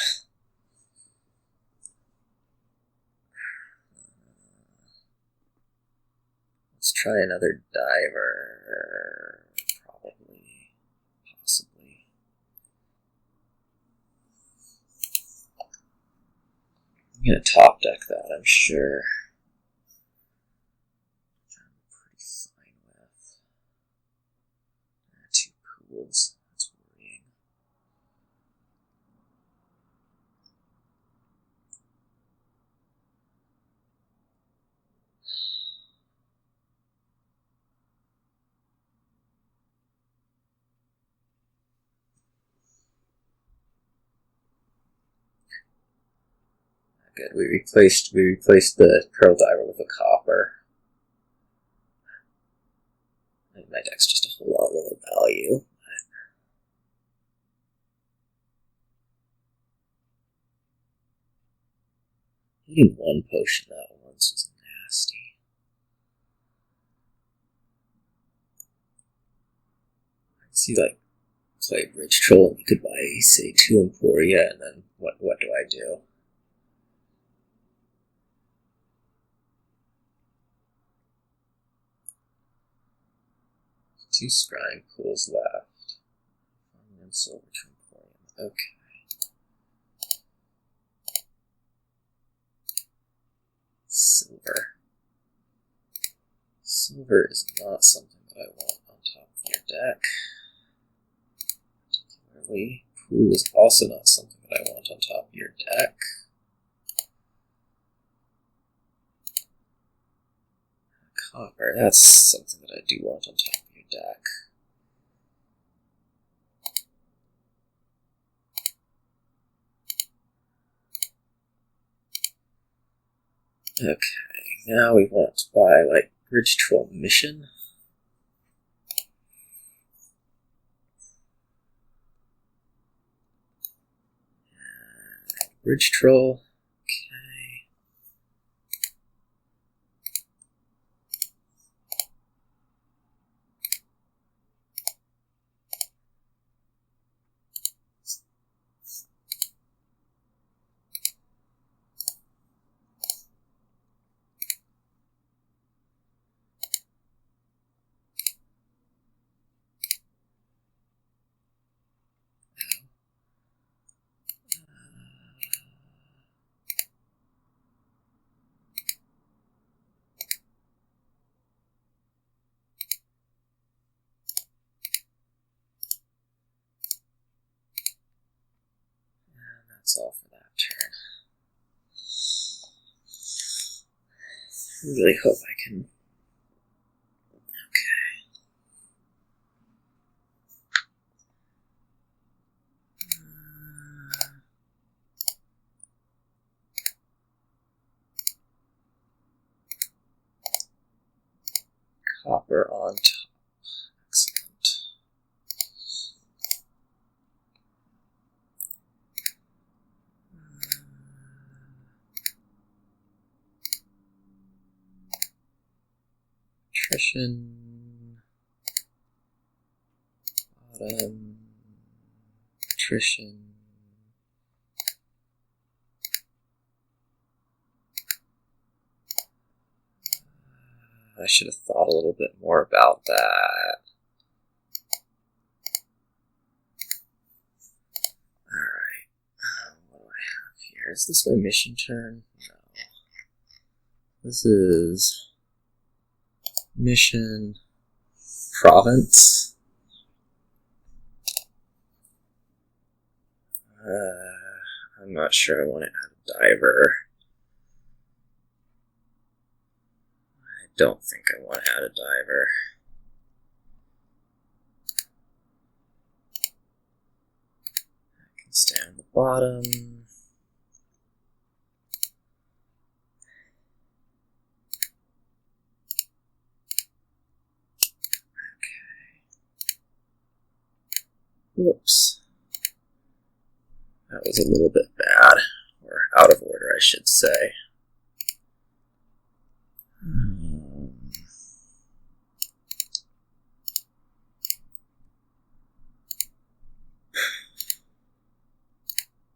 A: Let's try another Diver. Probably. Possibly. I'm gonna top deck that, I'm sure. I'm pretty fine with. 2 pools. That's worrying. Good. We replaced the Pearl Diver with a copper. And my deck's just a whole lot lower value. Eating 1 potion that once was nasty. I can see like play Bridge Troll and you could buy say 2 Emporia and then what do I do? 2 scrying pools left. And silver to Emporium. Okay. Silver. Silver is not something that I want on top of your deck. Particularly, pool is also not something that I want on top of your deck. Copper, that's something that I do want on top of your deck. Okay, now we want to buy like Bridge Troll Mission. Bridge Troll. Okay. That's all for that turn. I really hope I can. Copper on top. Excellent. Attrition. Bottom. Attrition. I should have thought a little bit more about that. Alright. What do I have here? Is this my mission turn? No. This is mission province. I'm not sure I want to add a diver. I don't think I want to add a diver. I can stay on the bottom. Okay. Whoops. That was a little bit bad, or out of order, I should say.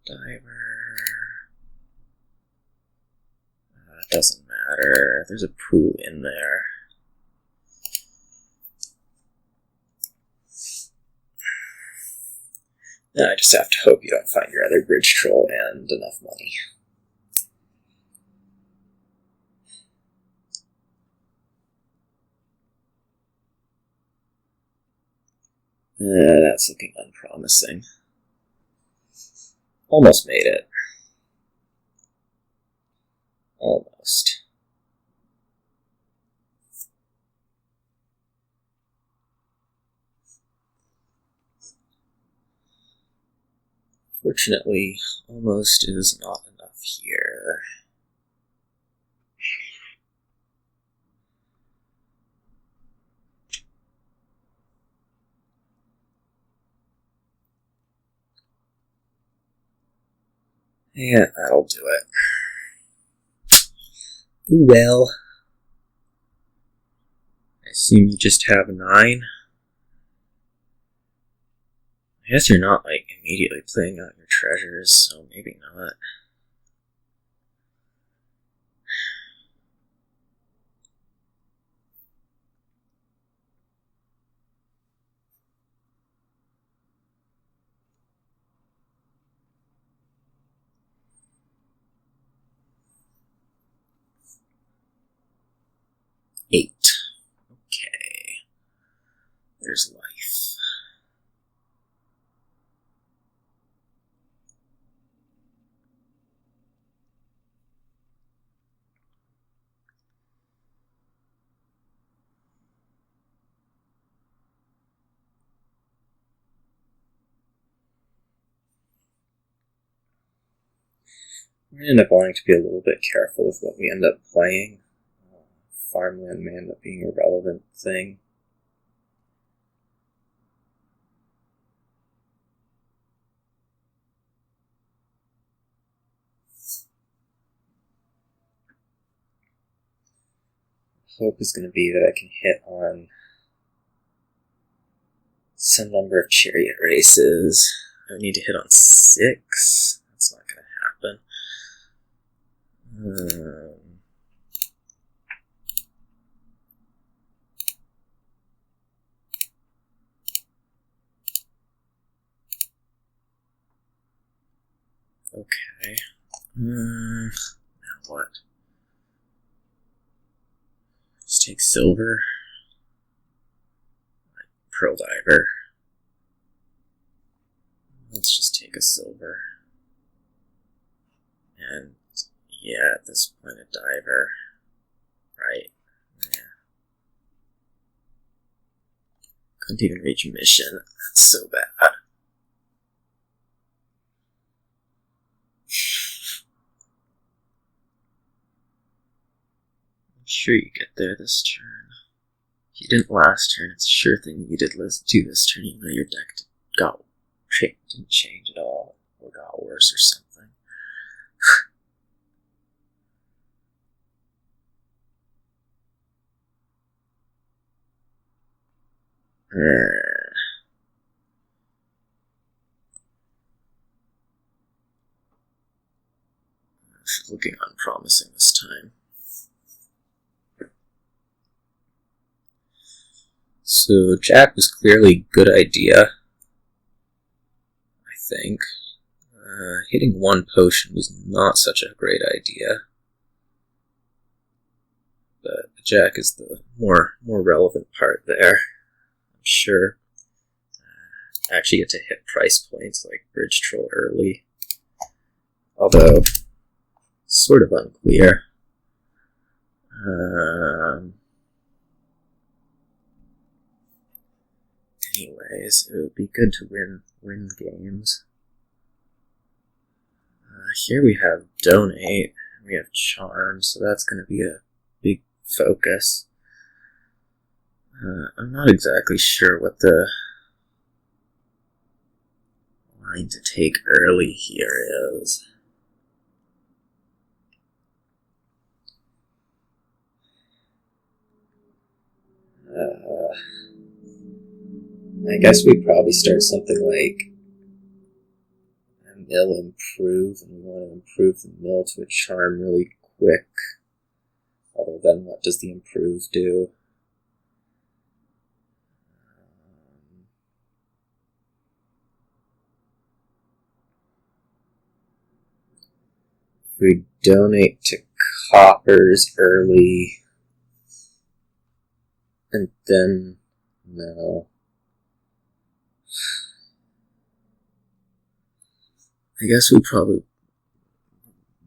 A: Diver. Doesn't matter. There's a pool in there. Now I just have to hope you don't find your other bridge troll and enough money. That's looking unpromising. Almost made it. Almost. Fortunately, almost is not enough here. Yeah, that'll do it. Well, I assume you just have 9. I guess you're not, like, immediately playing out your treasures, so maybe not. Eight. Okay. There's life. I end up wanting to be a little bit careful with what we end up playing. Farmland may end up being a relevant thing. Hope is going to be that I can hit on some number of chariot races. I need to hit on 6. That's not going to happen. Okay. Now what? Just take silver. Pearl diver. Let's just take a silver. And yeah, at this point a diver. Right. Yeah. Couldn't even reach mission. That's so bad. I'm sure you get there this turn. If you didn't last turn, it's a sure thing you did do this turn, even though your deck didn't change at all, or got worse or something. This is looking unpromising this time. So Jack was clearly a good idea, I think. Hitting one potion was not such a great idea. But Jack is the more relevant part there, I'm sure. I actually get to hit price points like Bridge Troll early. Although, sort of unclear. Anyways, it would be good to win games. Here we have Donate, we have Charm, so that's going to be a big focus. I'm not exactly sure what the line to take early here is. I guess we'd probably start something like a Mill Improve, and we want to improve the Mill to a Charm really quick. Although then what does the Improve do? If we donate to Coppers early, and then, no. I guess we probably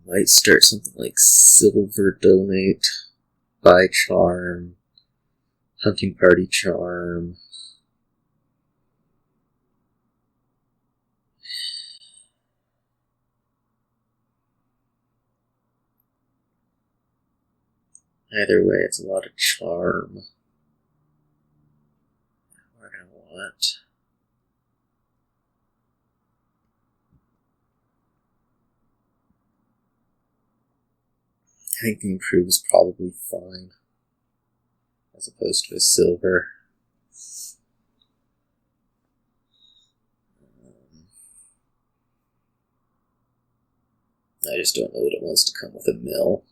A: might start something like Silver Donate, Buy Charm, Hunting Party Charm. Either way, it's a lot of charm. We're gonna want. I think the Improve is probably fine, as opposed to a Silver. I just don't know that it wants to come with a Mill.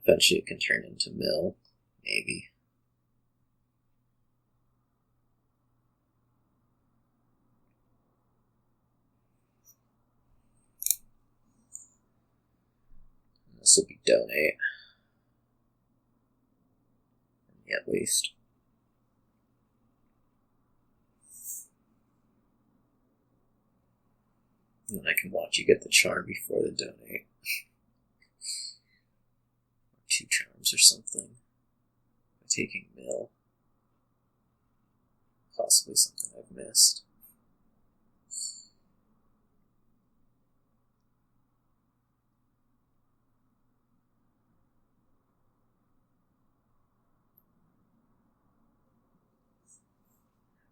A: Eventually it can turn into Mill, maybe. This will be Donate. At least. And then I can watch you get the charm before the Donate. 2 charms or something. Taking Mill. Possibly something I've missed.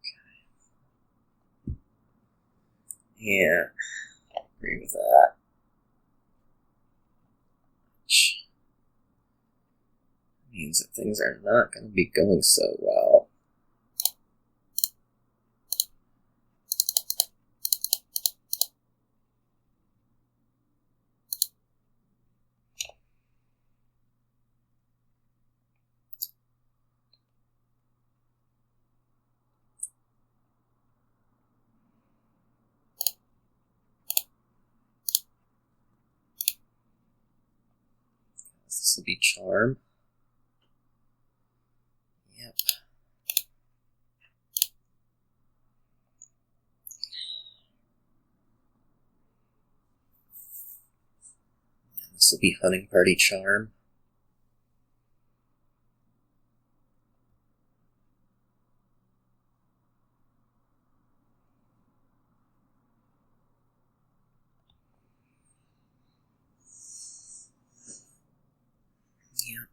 A: Okay. Yeah, I agree with that. Which means that things are not going to be going so well. This will be Charm. Yep. And this This will be Hunting Party Charm. Yeah.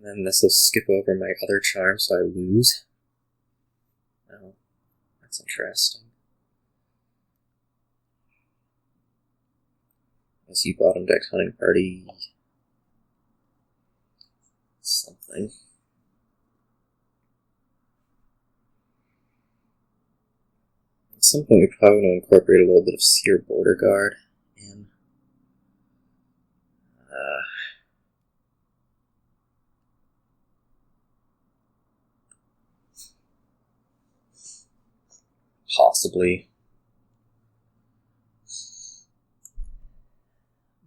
A: And then this will skip over my other charm, so I lose. Oh, that's interesting. As you bottom deck Hunting Party something. At some point, we probably want to incorporate a little bit of Seer Border Guard in. Possibly. I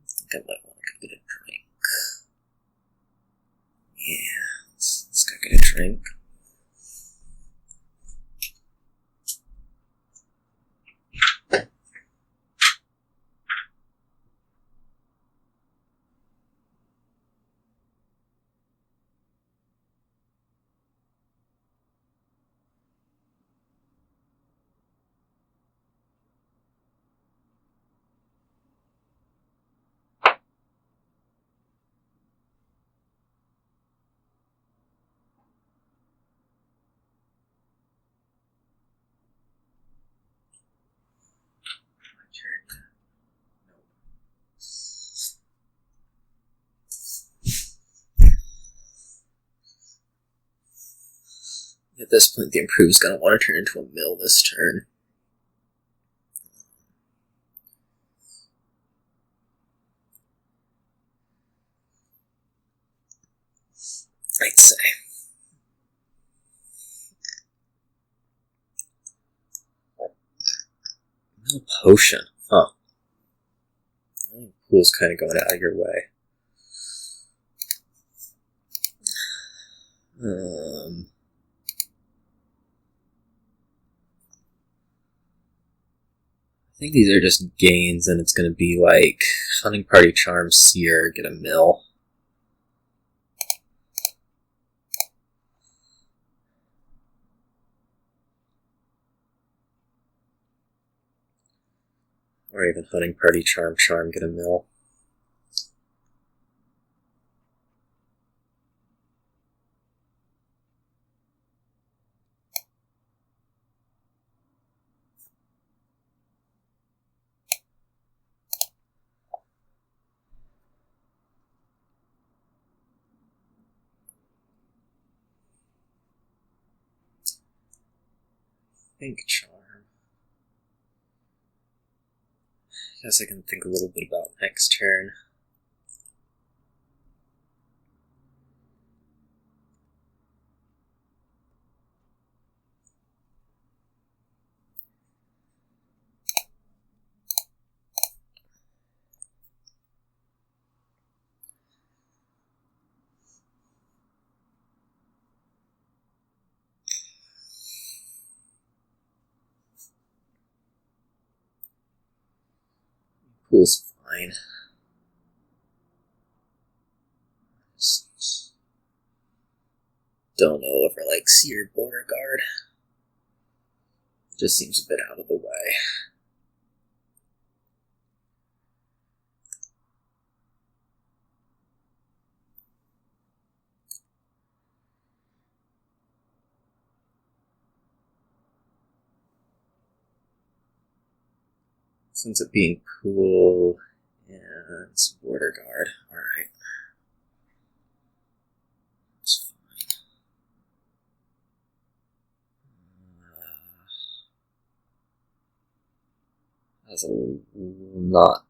A: think I might want to go get a drink. Yeah, let's go get a drink. At this point, the Improve's going to want to turn into a mill this turn. I'd say. Mill Potion, huh. I think Pool's kind of going out of your way. I think these are just gains, and it's going to be like Hunting Party Charm, Seer, get a mill. Or even Hunting Party Charm, get a mill. Think Charm. I guess I can think a little bit about next turn. Pool's fine. Just don't know if I like Seer Border Guard. It just seems a bit out of the way. Since it being Pool and some Border Guard, alright. It's fine. That's not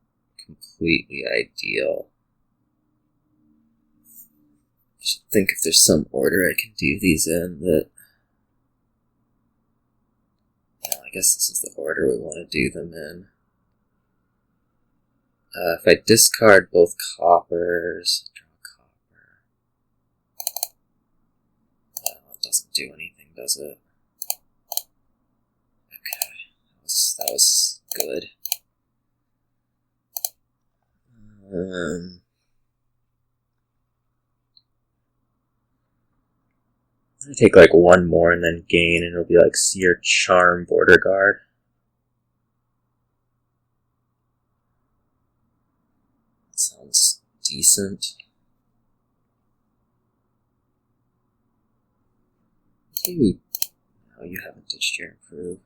A: completely ideal. I should think if there's some order I can do these in that... Yeah, I guess this is the order we want to do them in. If I discard both coppers, draw a copper. do anything, does it? Okay, that was good. I'm gonna take like one more and then gain, and it'll be like Seer, Charm, Border Guard. That sounds decent. Ooh. No, you haven't ditched your improve.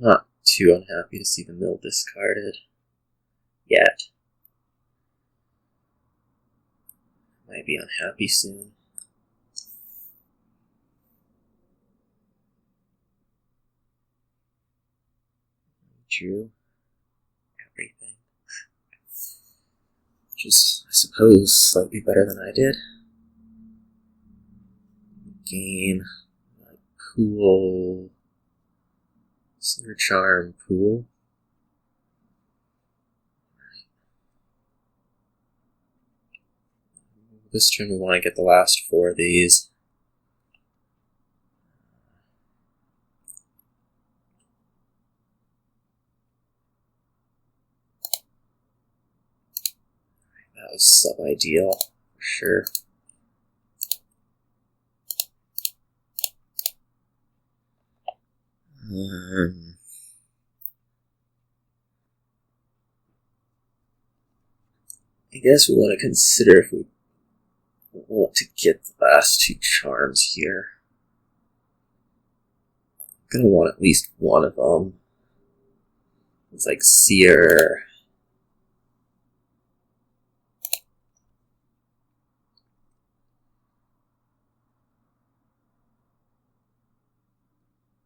A: I'm not too unhappy to see the mill discarded. Yet. Might be unhappy soon. Drew everything. Which is, I suppose, slightly better than I did. Gain. Pool. Seer, Charm, Pool. This turn we want to get the last 4 of these. That was sub-ideal, for sure. I guess we want to consider if we want to get the last 2 charms here. I'm gonna want at least one of them. It's like Seer.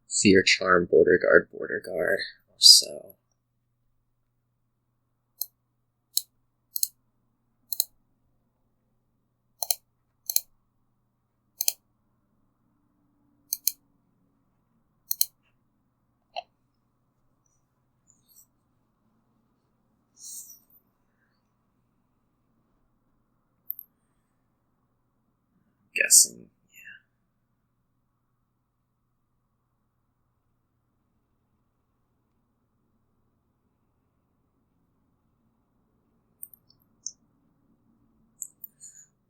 A: Seer, Charm, Border Guard, or so. Guessing, yeah.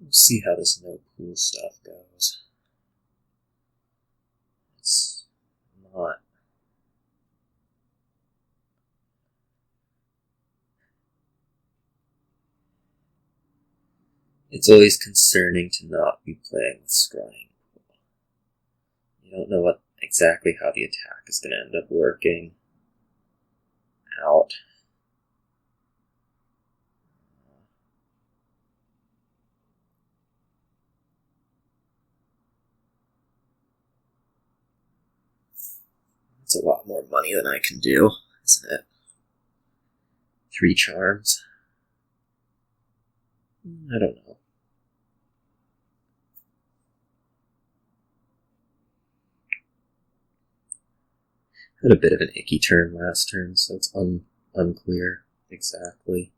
A: We'll see how this no pool stuff goes. It's not. It's always concerning to not be playing with scrying. You don't know exactly how the attack is going to end up working out. It's a lot more money than I can do, isn't it? 3 charms. I don't know. Had a bit of an icky turn last turn, so it's unclear exactly.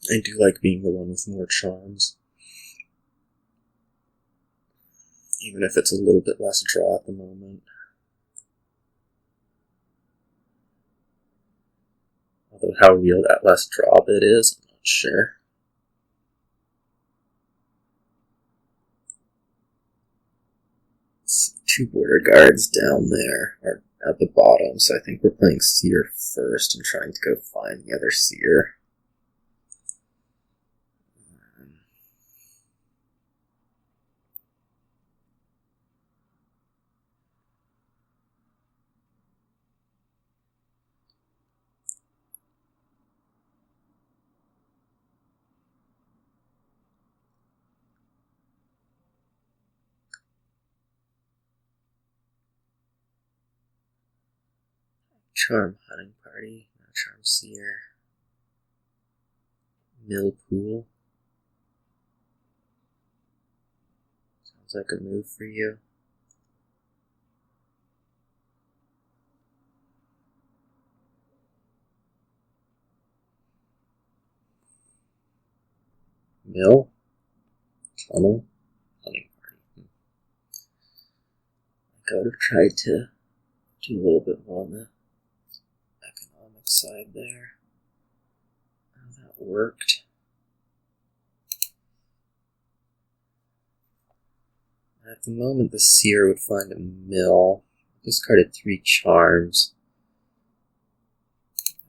A: I do like being the one with more charms. Even if it's a little bit less draw at the moment. Although how real that last draw bit is, I'm not sure. Let's see, 2 border guards down there, or at the bottom, so I think we're playing seer first and trying to go find the other seer. Charm hunting party, no charm seer. Mill pool. Sounds like a move for you. Mill? Tunnel? Hunting party. I could have tried to do a little bit more on the economic side there. How that worked. At the moment, the seer would find a mill. Discarded 3 charms.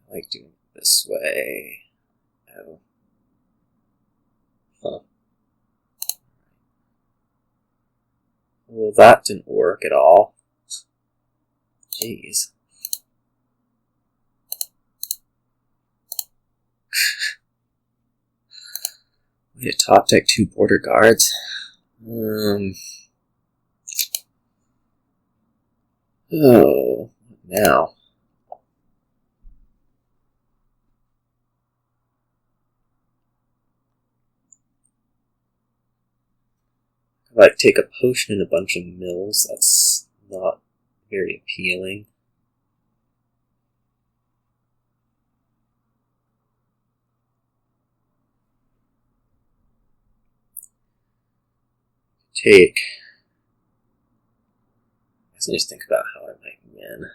A: I like doing it this way. Oh. Huh. Well, that didn't work at all. Jeez. We had top deck 2 border guards. Oh, now. If I take a potion and a bunch of mills, that's not very appealing. Take. I guess I just think about how I might win.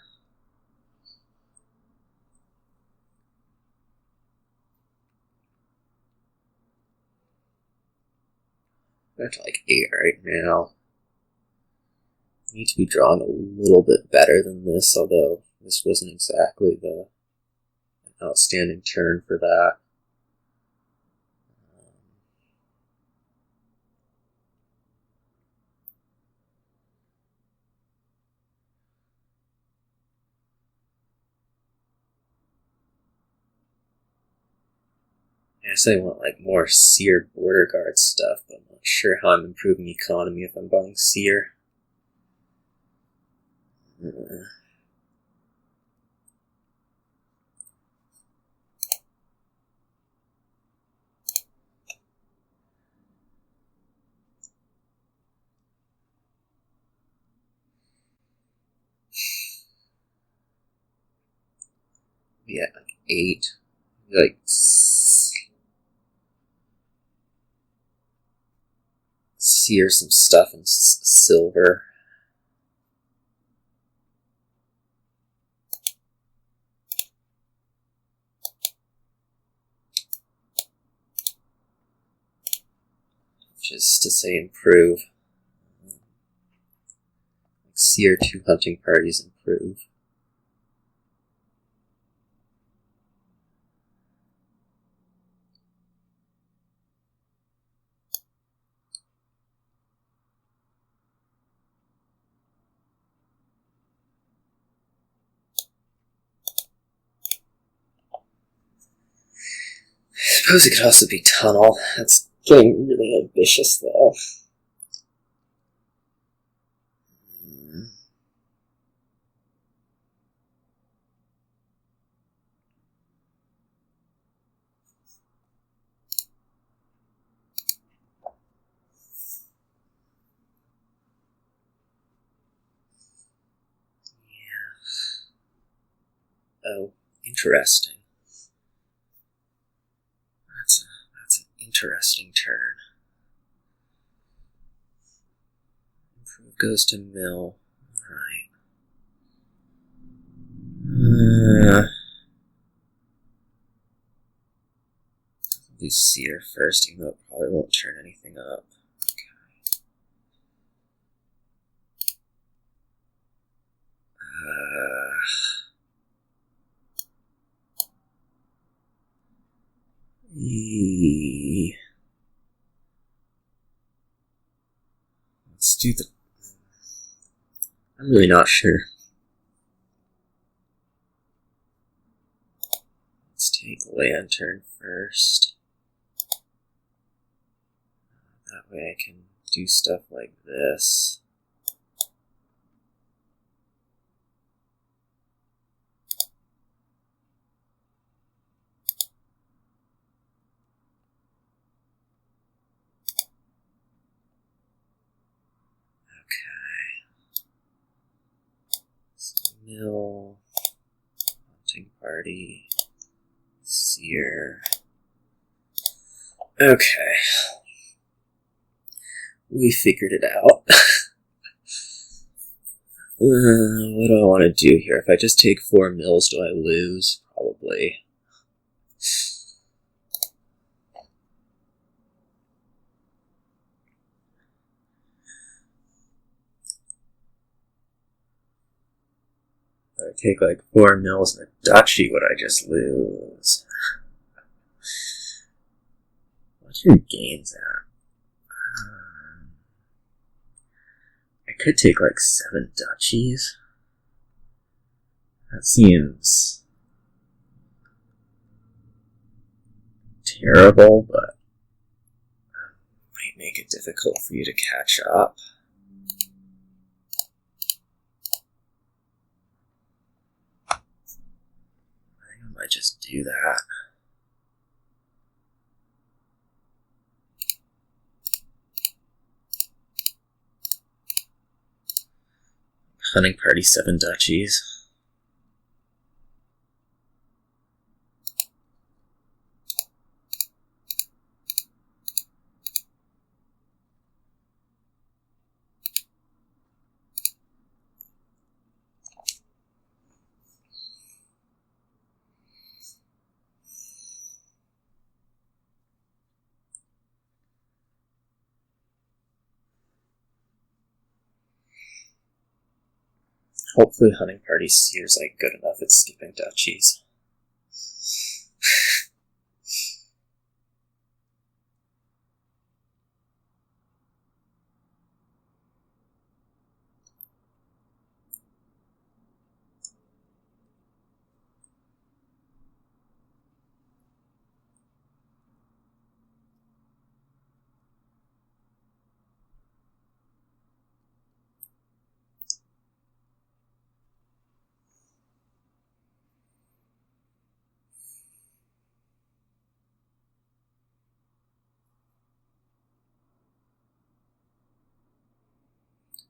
A: I'm at like 8 right now. I need to be drawing a little bit better than this, although this wasn't exactly an outstanding turn for that. I guess I want like more seer border guard stuff, but I'm not sure how I'm improving economy if I'm buying seer. Yeah, like 8. Like sear some stuff in silver. Just to say improve. Like seer 2 hunting parties improve. I suppose it could also be tunnel. That's getting really ambitious, though. Oh, interesting. That's an interesting turn. Improve goes to mill. Alright. do seer first, even though it probably won't turn anything up. Let's do the... I'm really not sure. Let's take lantern first. That way I can do stuff like this. Mill, hunting party, seer. Okay. We figured it out. What do I want to do here? If I just take 4 mills, do I lose? Probably. If I take like 4 mills and a duchy, would I just lose? What's your gains at? I could take like 7 duchies. That seems terrible, but might make it difficult for you to catch up. I think I might just do that. Hunting party, 7 duchies. Hopefully hunting party seer's like good enough at skipping duchies.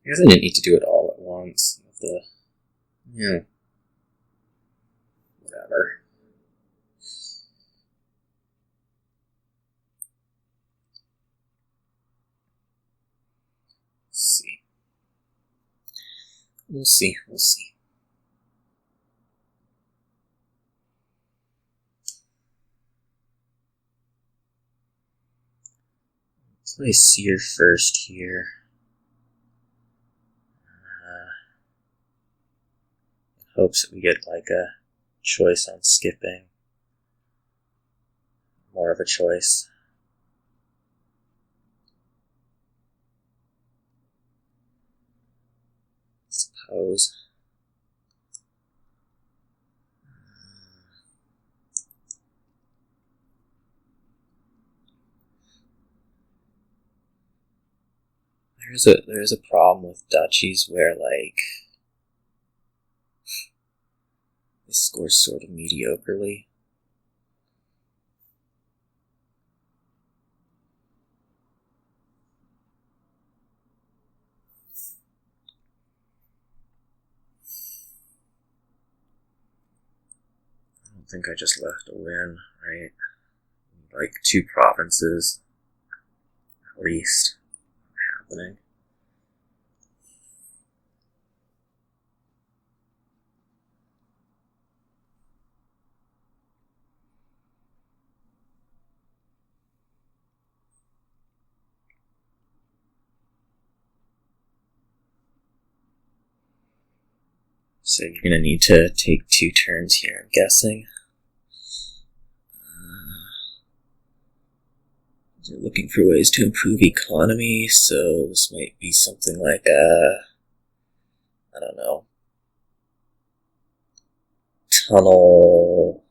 A: I guess I didn't need to do it all at once. Yeah. Whatever. Let's see. We'll see. Play seer first here. In hopes that we get like a choice on skipping. More of a choice. I suppose. There is a problem with duchies where like they score sort of mediocrely. I don't think I just left a win, right? Like 2 provinces at least happening. So you're going to need to take 2 turns here, I'm guessing. You're looking for ways to improve economy, so this might be something like I don't know, tunnel?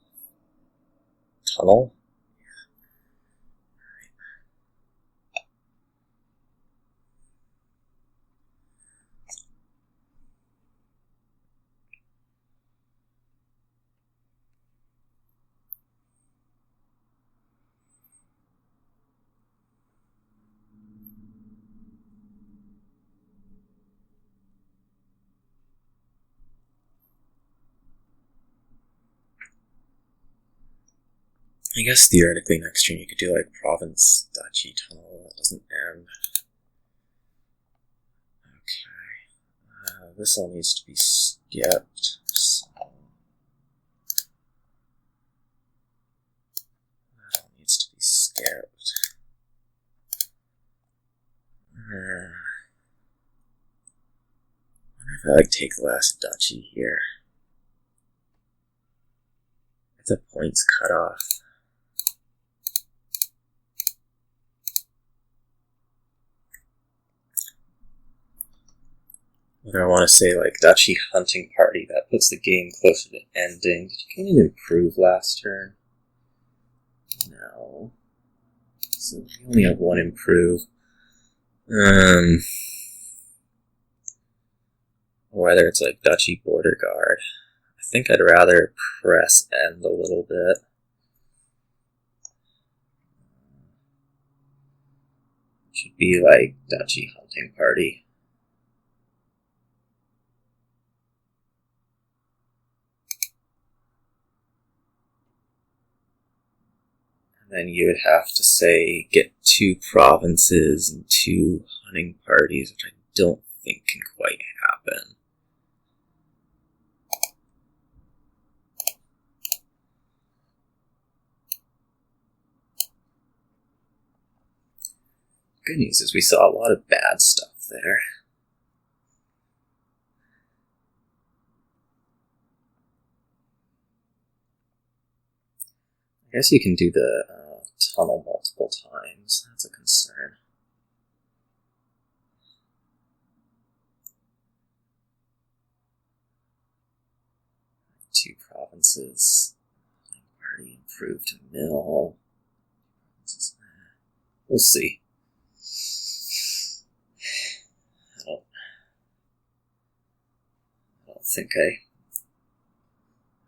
A: I guess theoretically next turn you could do like province, duchy, tunnel. That doesn't end. Okay. This all needs to be skipped. So that all needs to be skipped. I wonder if I like take the last duchy here. If the points cut off. Whether I want to say like duchy hunting party, that puts the game closer to ending. Did you get an improve last turn? No. So we only have 1 improve. Whether it's like duchy border guard. I think I'd rather press end a little bit. It should be like duchy hunting party. And then you would have to say get 2 provinces and 2 hunting parties, which I don't think can quite happen. Good news is we saw a lot of bad stuff there. I guess you can do the tunnel multiple times. That's a concern. Two provinces. Party improved to mill. We'll see.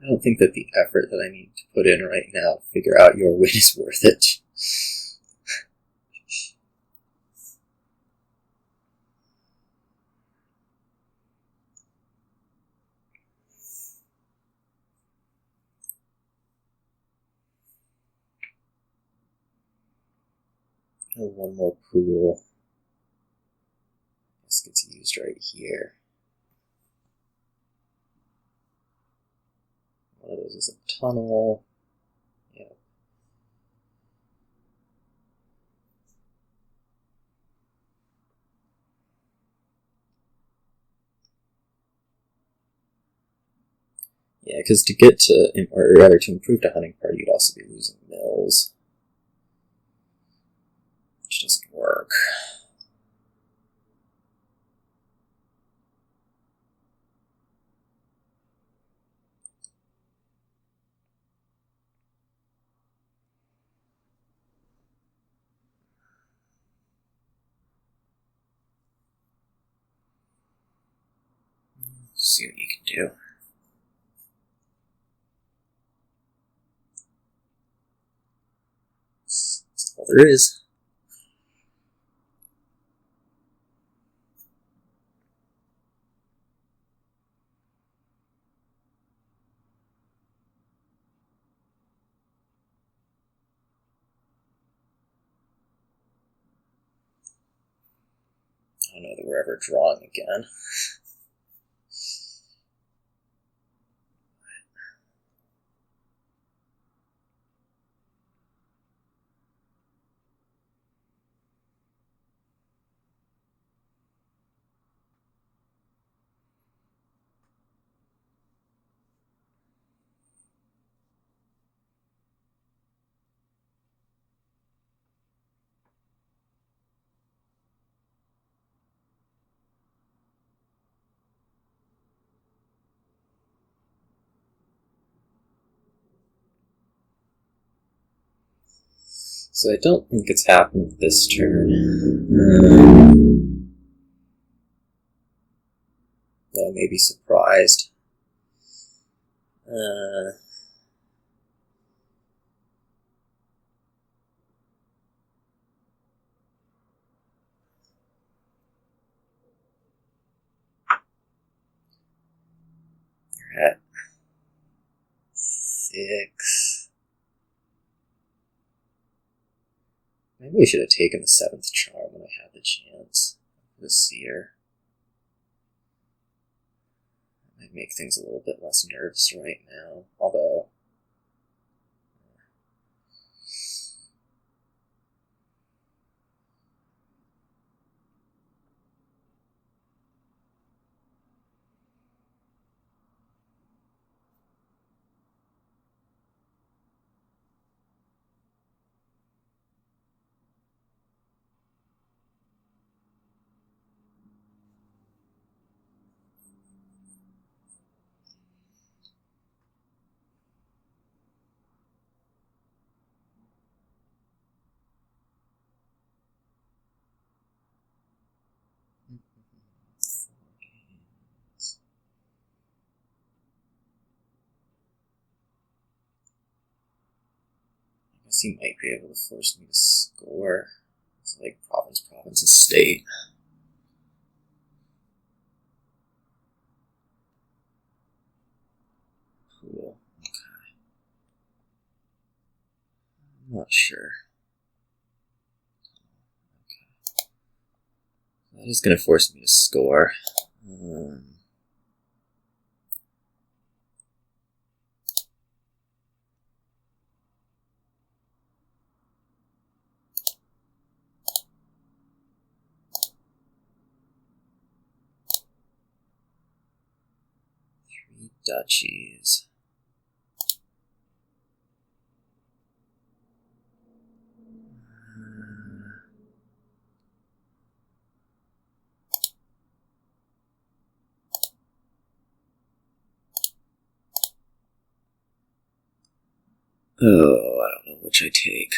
A: I don't think that the effort that I need to put in right now to figure out your win is worth it. Oh, 1 more pool. This gets used right here. One of those is a tunnel. Yeah. Yeah, because to get to, or rather to improve to hunting party, you'd also be losing mills. Which doesn't work. See what you can do. That's all there is. I don't know that we're ever drawing again. So I don't think it's happened this turn. Though I may be surprised. You're at 6. Maybe we should have taken the 7th charm when I had the chance. The seer. That might make things a little bit less nervous right now. Although he might be able to force me to score. It's like province, and state. Cool. Okay. I'm not sure. Okay. That is going to force me to score. 3 duchies. Oh, I don't know which I take.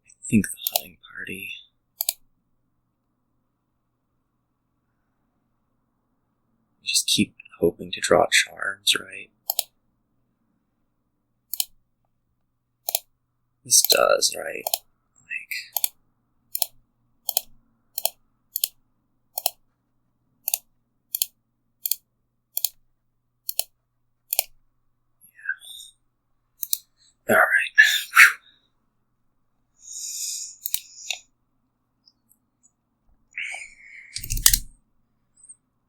A: I think the hunting party. I just keep hoping to draw charms, right? This does, right? Like... yeah. Alright.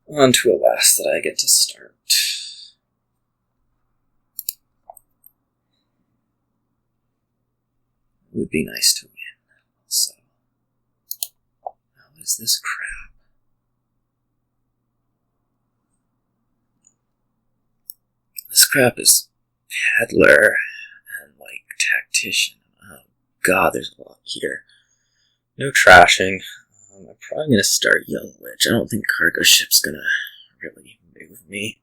A: On to a last that I get to start. It would be nice to win, also. Now, what is this crap? This crap is peddler and, like, tactician. Oh, God, there's a lot here. No trashing. I'm probably going to start Young Witch. I don't think Cargo Ship's going to really move me.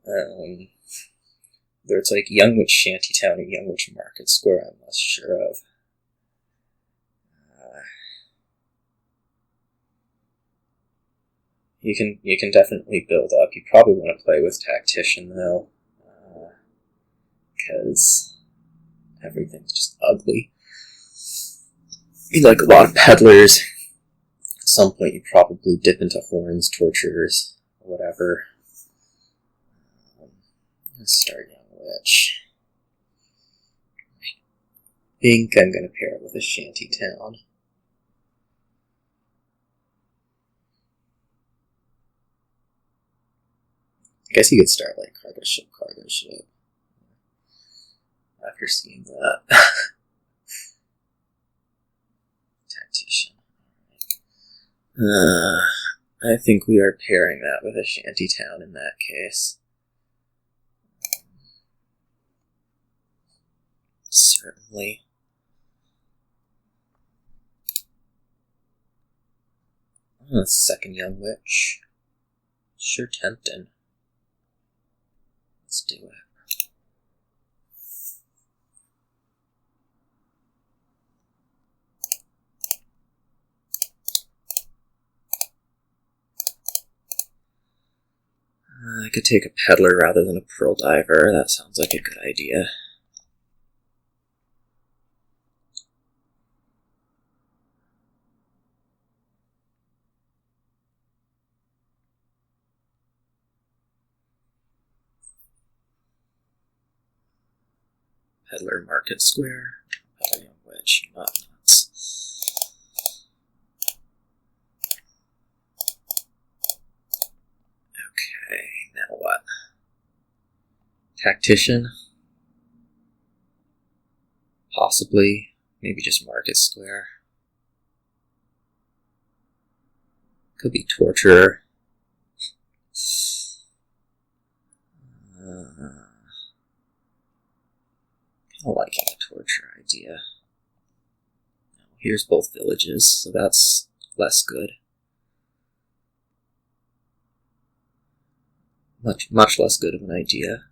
A: Whether it's like Young Witch Shantytown or Young Witch Market Square, I'm less sure of. You can definitely build up. You probably want to play with Tactician, though, because everything's just ugly. You like a lot of peddlers. At some point, you probably dip into Horns, Torturers, or whatever. Let's start Young Witch. I think I'm going to pair it with a Shantytown. I guess you could start like Cargo Ship. After seeing that. Tactician. I think we are pairing that with a Shantytown in that case. Certainly. Oh, second Young Witch. Sure tempting. Let's do it. could take a peddler rather than a pearl diver. That sounds like a good idea. Peddler market square. Peddler young wedge, not nuts. Okay, now what? Tactician? Possibly. Maybe just market square. Could be torturer. I liking the torture idea. Here's both villages, so that's less good. Much less good of an idea.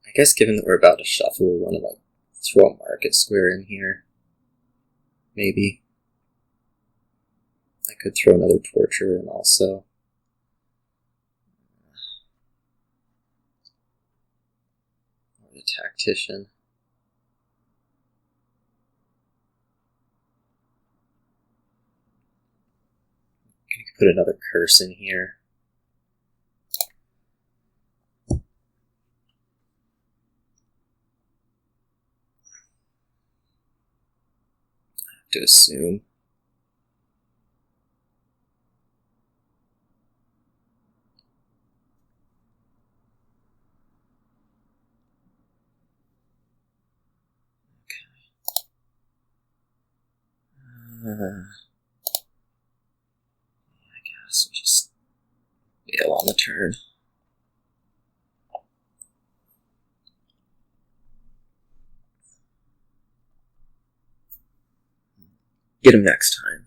A: I guess given that we're about to shuffle, we want to throw a market square in here. Maybe. I could throw another torture in also. Or the tactician. I could put another curse in here. To assume. Okay. I guess we just bail on the turn. Get him next time.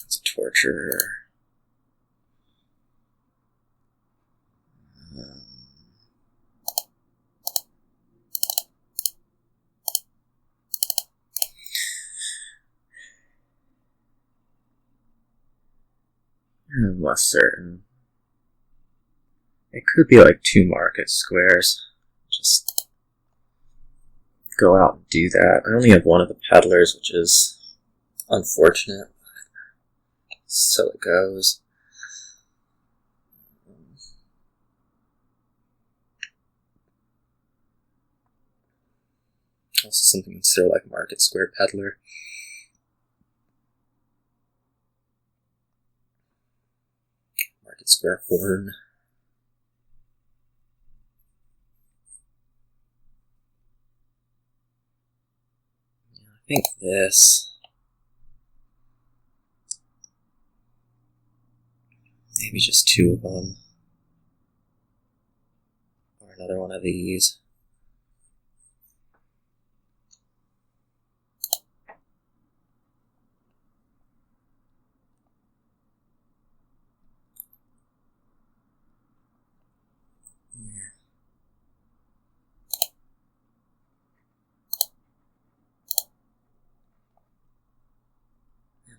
A: That's a torturer. I'm less certain. It could be like 2 market squares. Just go out and do that. I only have one of the peddlers, which is unfortunate. So it goes. Also something to consider like market square peddler. Market square horn. Yeah, I think this. Maybe just 2 of them. Or another one of these.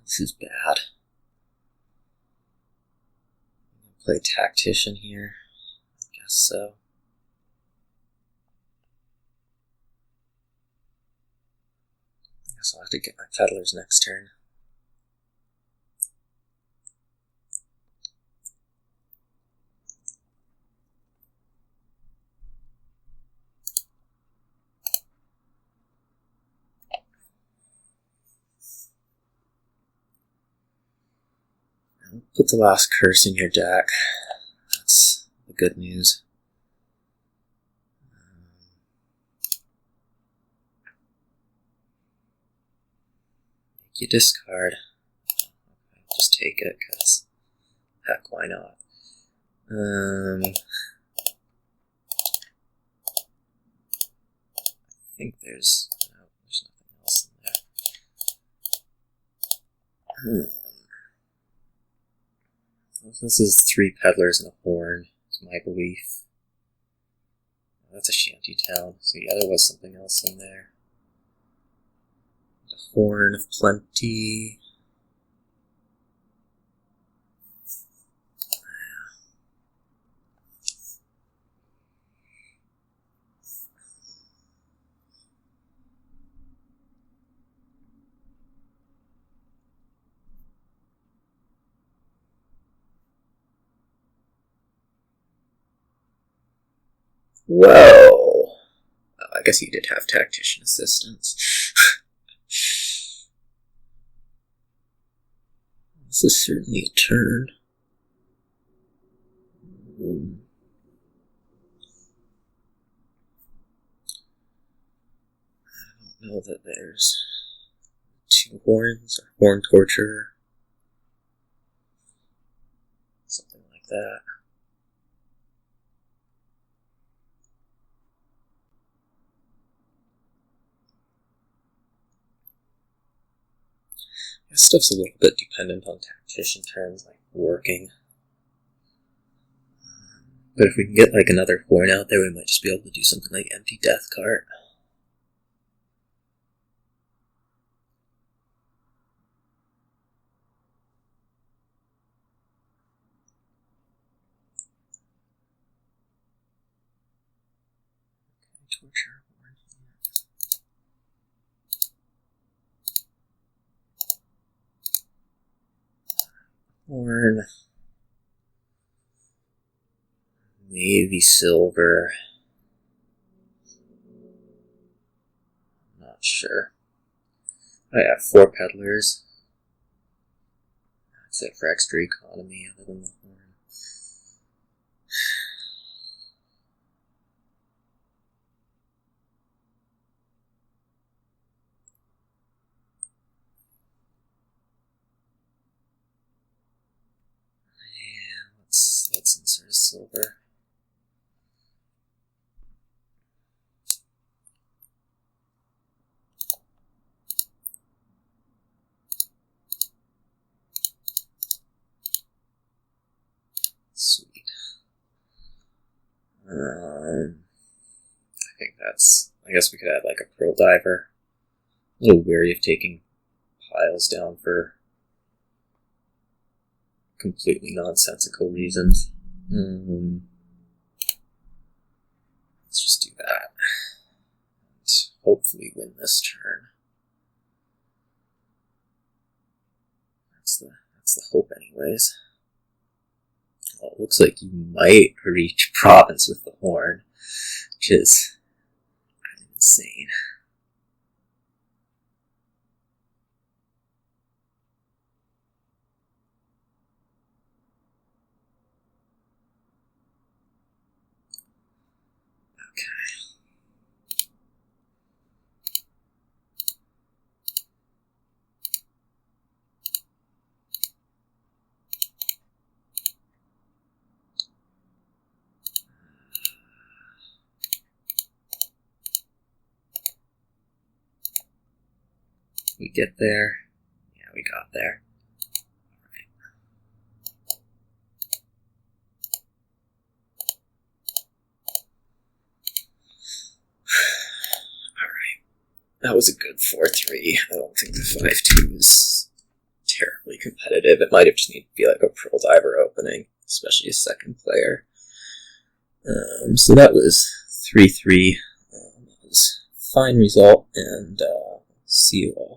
A: This is bad. Play tactician here. I guess so. I guess I'll have to get my peddlers next turn. Put the last curse in your deck. That's the good news. Make you discard. take it, because heck, why not? I think there's nothing else in there. This is 3 peddlers and a horn, is my belief. That's a shanty town, so yeah, there was something else in there. The horn of plenty. Whoa! I guess you did have tactician assistance. This is certainly a turn. I don't know that there's 2 horns or horn torture. Something like that. This stuff's a little bit dependent on tactician turns, like working. But if we can get like another horn out there, we might just be able to do something like empty death cart. Okay, torture horn. Horn. Maybe silver. Not sure. I have 4 peddlers. That's it for extra economy other than the horn. Let's insert a silver. Sweet. I think that's... I guess we could add like a pearl diver. A little wary of taking piles down for completely nonsensical reasons. Let's just do that. And hopefully win this turn. That's the hope anyways. Well, it looks like you might reach province with the horn, which is kind of insane. We get there. Yeah, we got there. Alright. That was a good 4-3. I don't think the 5-2 is terribly competitive. It might have just needed to be like a pearl diver opening, especially a second player. So that was 3-3. It was a fine result, and see you all